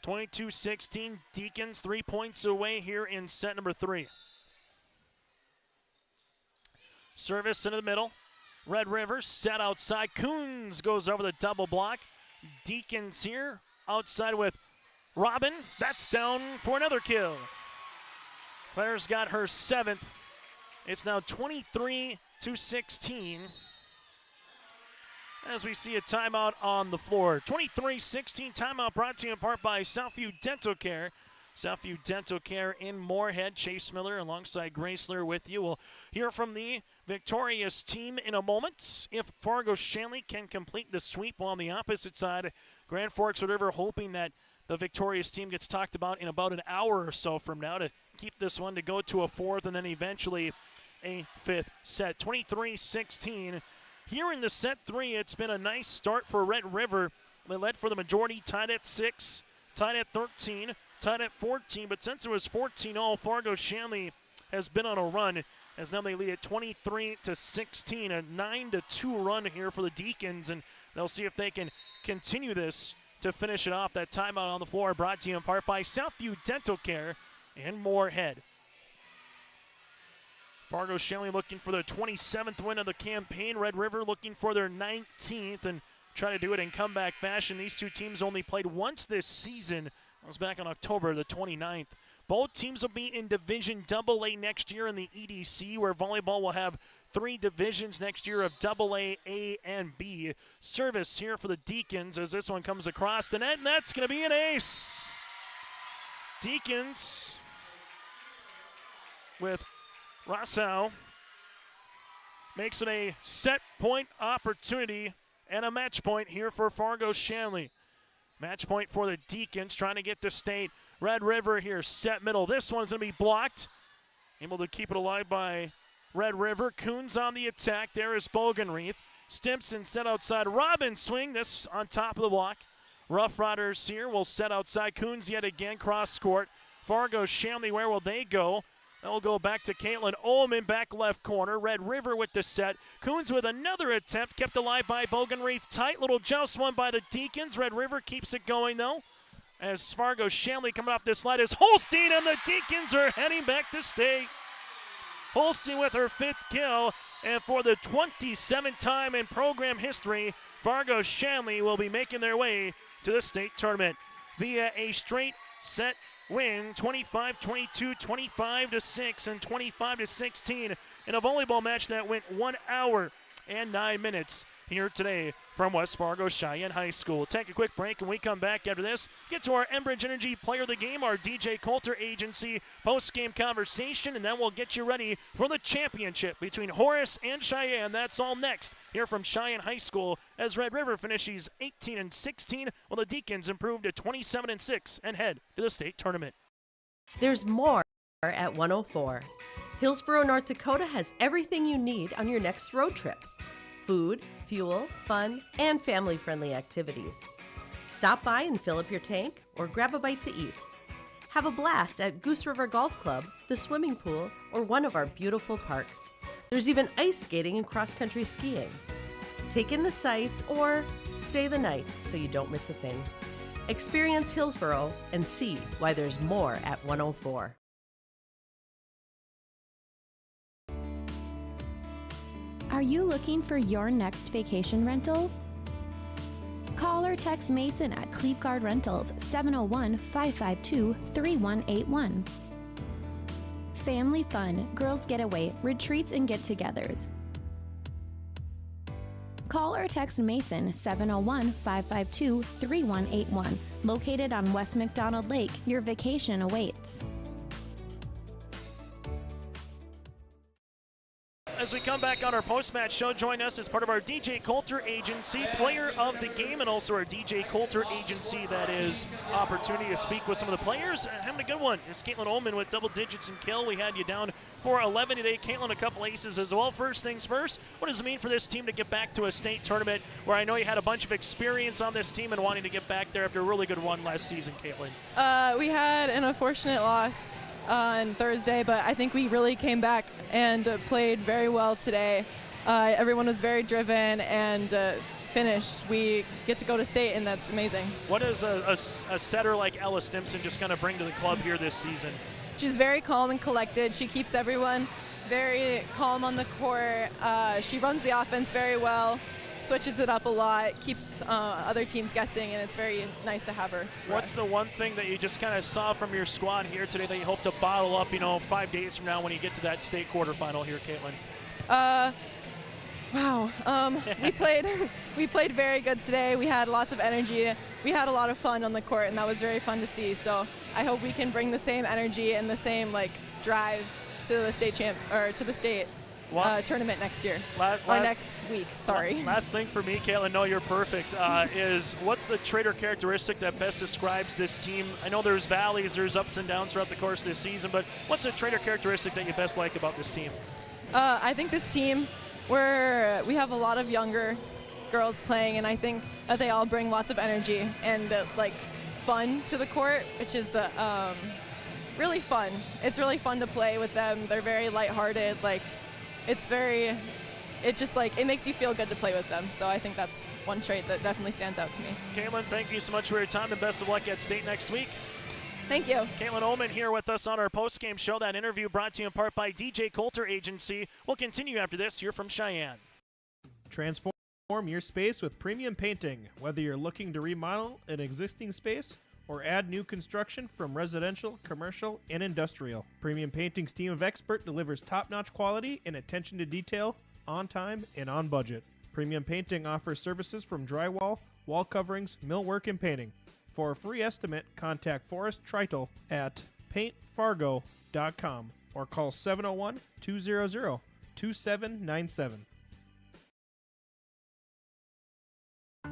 22-16, Deacons 3 points away here in set number 3. Service into the middle. Red River set outside. Coons goes over the double block. Deacons here outside with Robin. That's down for another kill. Claire's got her 7th. It's now 23-16. As we see a timeout on the floor. 23-16 timeout brought to you in part by Southview Dental Care. Southview Dental Care in Moorhead. Chase Miller alongside Graceler with you. We'll hear from the victorious team in a moment. If Fargo Shanley can complete the sweep, while on the opposite side, Grand Forks River hoping that the victorious team gets talked about in about an hour or so from now to keep this one to go to a 4th and then eventually a 5th set. 23-16. Here in the set 3, it's been a nice start for Red River. They led for the majority, tied at 6, tied at 13, tied at 14. But since it was 14-all, Fargo Shanley has been on a run, as now they lead at 23-16, a 9-2 run here for the Deacons, and they'll see if they can continue this to finish it off. That timeout on the floor brought to you in part by Southview Dental Care and Moorhead. Fargo Shanley looking for their 27th win of the campaign. Red River looking for their 19th and try to do it in comeback fashion. These two teams only played once this season. It was back on October the 29th. Both teams will be in Division AA next year in the EDC, where volleyball will have 3 divisions next year of AA, A, and B. Service here for the Deacons as this one comes across the net, and that's going to be an ace. Deacons with Rossau makes it a set point opportunity and a match point here for Fargo Shanley. Match point for the Deacons trying to get to state. Red River here, set middle. This one's going to be blocked. Able to keep it alive by Red River. Coons on the attack. There is Bogenreef. Stimson set outside. Robin swing. This on top of the block. Rough Riders here will set outside. Coons yet again cross court. Fargo Shanley, where will they go? They'll go back to Caitlin Ullman, back left corner. Red River with the set. Coons with another attempt, kept alive by Bogenreef. Tight little joust won by the Deacons. Red River keeps it going, though. As Fargo Shanley coming off this slide is Holstein, and the Deacons are heading back to state. Holstein with her 5th kill, and for the 27th time in program history, Fargo Shanley will be making their way to the state tournament via a straight set win, 25-22, 25-6, and 25-16 in a volleyball match that went 1 hour and 9 minutes. here today from West Fargo Cheyenne High School. We'll take a quick break, and we come back after this. Get to our Enbridge Energy Player of the Game, our DJ Coulter Agency post-game conversation, and then we'll get you ready for the championship between Horace and Cheyenne. That's all next here from Cheyenne High School as Red River finishes 18-16, while the Deacons improve to 27-6 and head to the state tournament. There's more at 104. Hillsborough, North Dakota has everything you need on your next road trip. Food, fuel, fun, and family-friendly activities. Stop by and fill up your tank or grab a bite to eat. Have a blast at Goose River Golf Club, the swimming pool, or one of our beautiful parks. There's even ice skating and cross-country skiing. Take in the sights or stay the night so you don't miss a thing. Experience Hillsborough and see why there's more at 104. Are you looking for your next vacation rental? Call or text Mason at Cleapguard Rentals 701-552-3181. Family fun, girls getaway, retreats and get-togethers. Call or text Mason 701-552-3181. Located on West McDonald Lake, your vacation awaits. As we come back on our post-match show, join us as part of our DJ Coulter Agency, Player of the Game, and also our DJ Coulter Agency, that is opportunity to speak with some of the players. Having a good one is Caitlin Ullman with double digits in kill. We had you down for 11 today. Caitlin, a couple aces as well. First things first, what does it mean for this team to get back to a state tournament where I know you had a bunch of experience on this team and wanting to get back there after a really good run last season, Caitlin? We had an unfortunate loss on Thursday, but I think we really came back and played very well today. Everyone was very driven and finished. We get to go to state, and that's amazing. What does a setter like Ella Stimson just kind of bring to the club here this season? She's very calm and collected. She keeps everyone very calm on the court. She runs the offense very well, switches it up a lot, keeps other teams guessing, and it's very nice to have her. What's the one thing that you just kind of saw from your squad here today that you hope to bottle up, 5 days from now when you get to that state quarterfinal here, Caitlin? We played very good today. We had lots of energy. We had a lot of fun on the court, and that was very fun to see. So I hope we can bring the same energy and the same drive to the state tournament next year, or next week, sorry. Last thing for me, Caitlin, no, you're perfect, is what's the trait or characteristic that best describes this team? I know there's valleys, there's ups and downs throughout the course of this season, but what's the trait or characteristic that you best like about this team? I think this team, we have a lot of younger girls playing, and I think that they all bring lots of energy and fun to the court, which is really fun. It's really fun to play with them. They're very lighthearted. It makes you feel good to play with them. So I think that's one trait that definitely stands out to me. Caitlin, thank you so much for your time, and best of luck at state next week. Thank you. Caitlin Ullman here with us on our post-game show. That interview brought to you in part by DJ Coulter Agency. We'll continue after this here from Cheyenne. Transform your space with premium painting. Whether you're looking to remodel an existing space or add new construction from residential, commercial, and industrial, Premium Painting's team of experts delivers top-notch quality and attention to detail on time and on budget. Premium Painting offers services from drywall, wall coverings, millwork, and painting. For a free estimate, contact Forrest Treitel at paintfargo.com or call 701-200-2797.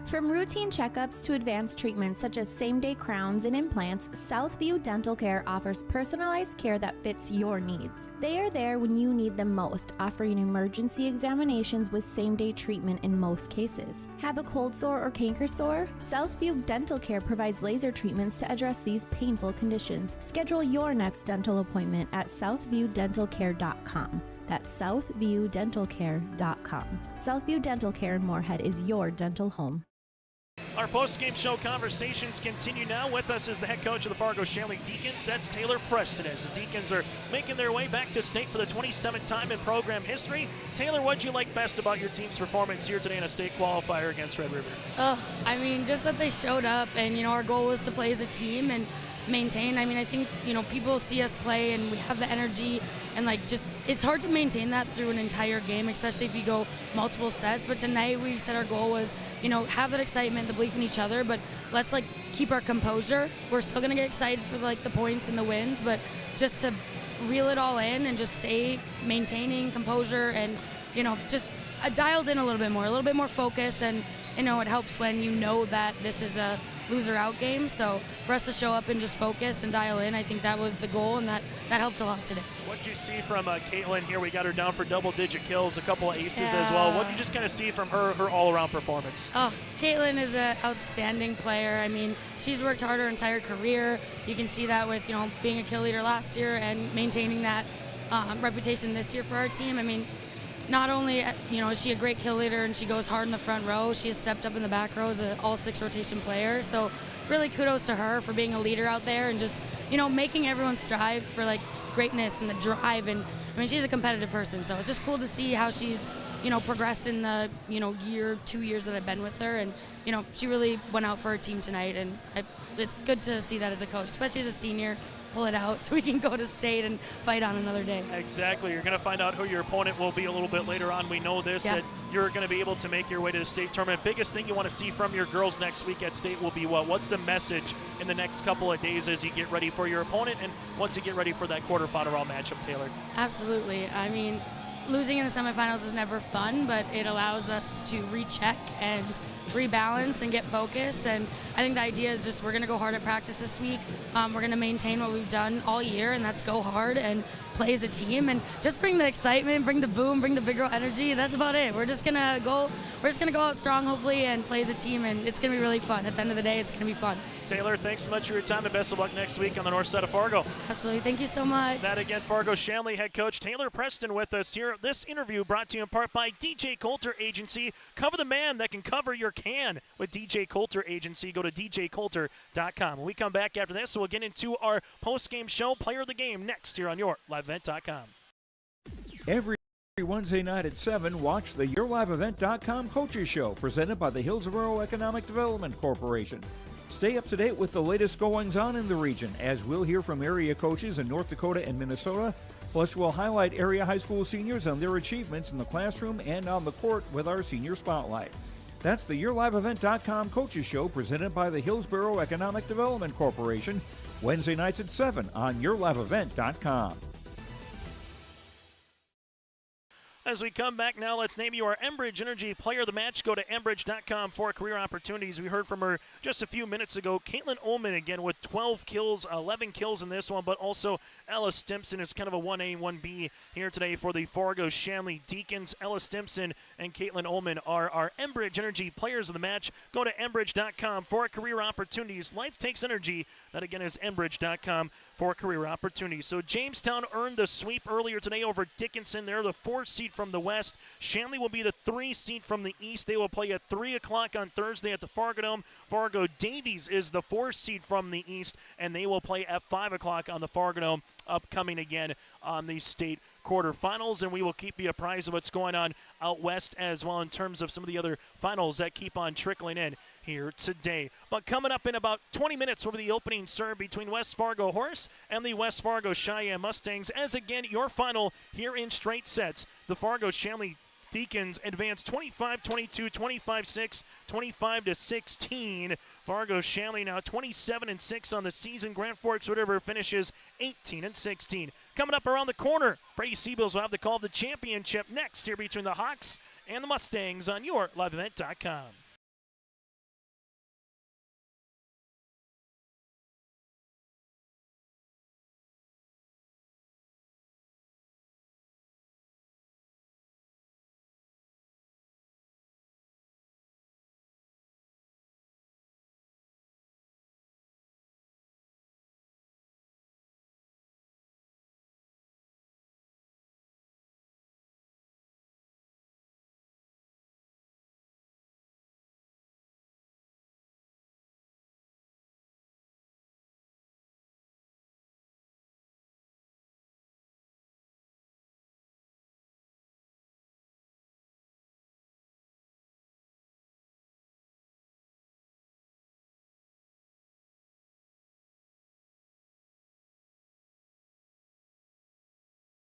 From routine checkups to advanced treatments such as same-day crowns and implants, Southview Dental Care offers personalized care that fits your needs. They are there when you need them most, offering emergency examinations with same-day treatment in most cases. Have a cold sore or canker sore? Southview Dental Care provides laser treatments to address these painful conditions. Schedule your next dental appointment at southviewdentalcare.com. That's southviewdentalcare.com. Southview Dental Care in Moorhead is your dental home. Our post-game show conversations continue now. With us is the head coach of the Fargo Shanley Deacons. That's Taylor Preston, as the Deacons are making their way back to state for the 27th time in program history. Taylor, what did you like best about your team's performance here today in a state qualifier against Red River? Just that they showed up, and our goal was to play as a team, and maintain. I mean, I think, people see us play and we have the energy and it's hard to maintain that through an entire game, especially if you go multiple sets. But tonight we said our goal was, have that excitement, the belief in each other, but let's keep our composure. We're still going to get excited for the points and the wins, but just to reel it all in and just stay maintaining composure and, just dialed in a little bit more focused. And, it helps when you know that this is a loser out game. So for us to show up and just focus and dial in, I think that was the goal, and that helped a lot today. What did you see from Caitlin here? We got her down for double-digit kills, a couple of aces as well. What did you just kind of see from her all-around performance? Oh, Caitlin is an outstanding player. I mean, she's worked hard her entire career. You can see that with, being a kill leader last year and maintaining that reputation this year for our team. I mean, not only, is she a great kill leader and she goes hard in the front row, she has stepped up in the back row as an all-6 rotation player. So really kudos to her for being a leader out there and just, making everyone strive for greatness and the drive. And I mean, she's a competitive person, so it's just cool to see how she's, progressed in the, year, 2 years that I've been with her. And, she really went out for her team tonight, and it's good to see that as a coach, especially as a senior. Pull it out so we can go to state and fight on another day. Exactly. You're going to find out who your opponent will be a little bit later on. We know this, that you're going to be able to make your way to the state tournament. Biggest thing you want to see from your girls next week at state will be what? What's the message in the next couple of days as you get ready for your opponent and once you get ready for that quarterfinal round matchup, Taylor? Absolutely. I mean, losing in the semifinals is never fun, but it allows us to recheck and rebalance and get focused. And I think the idea is just we're going to go hard at practice this week. We're going to maintain what we've done all year, and that's go hard and play as a team and just bring the excitement, bring the boom, bring the big girl energy. That's about it. We're just going to go out strong, hopefully, and play as a team, and it's going to be really fun. At the end of the day, it's going to be fun. Taylor, thanks so much for your time, and best of luck next week on the north side of Fargo. Absolutely. Thank you so much. That again, Fargo Shanley head coach Taylor Preston with us here. This interview brought to you in part by DJ Coulter Agency. Cover the man that can cover your can with DJ Coulter Agency. Go to djcoulter.com. When we come back after this, we'll get into our post-game show, Player of the Game, next here on YourLiveEvent.com. Every Wednesday night at 7, watch the YourLiveEvent.com Coaches Show, presented by the Hillsborough Economic Development Corporation. Stay up to date with the latest goings-on in the region, as we'll hear from area coaches in North Dakota and Minnesota. Plus, we'll highlight area high school seniors and their achievements in the classroom and on the court with our Senior Spotlight. That's the YourLiveEvent.com Coaches Show, presented by the Hillsborough Economic Development Corporation, Wednesday nights at 7 on YourLiveEvent.com. As we come back now, let's name you our Enbridge Energy Player of the Match. Go to Enbridge.com for career opportunities. We heard from her just a few minutes ago. Caitlin Ullman again with 12 kills, 11 kills in this one, but also Ella Stimpson is kind of a 1A, 1B here today for the Fargo Shanley Deacons. Ella Stimpson and Caitlin Ullman are our Enbridge Energy Players of the Match. Go to Enbridge.com for career opportunities. Life takes energy. That again is Enbridge.com for career opportunities. So Jamestown earned the sweep earlier today over Dickinson. They're the 4th seed from the West. Shanley will be the 3 seed from the East. They will play at 3 o'clock on Thursday at the Fargo Dome. Fargo Davies is the 4th seed from the East, and they will play at 5 o'clock on the Fargo Dome, upcoming again on the state quarterfinals. And we will keep you apprised of what's going on out west as well in terms of some of the other finals that keep on trickling in here today. But coming up in about 20 minutes will be the opening serve between West Fargo Horse and the West Fargo Cheyenne Mustangs, as again your final here in straight sets. The Fargo Shanley Deacons advance 25-22, 25-6, 25-16. Fargo Shanley now 27-6 on the season. Grand Forks River finishes 18-16. Coming up around the corner, Brady Seabills will have the call of the championship next here between the Hawks and the Mustangs on YourLiveEvent.com.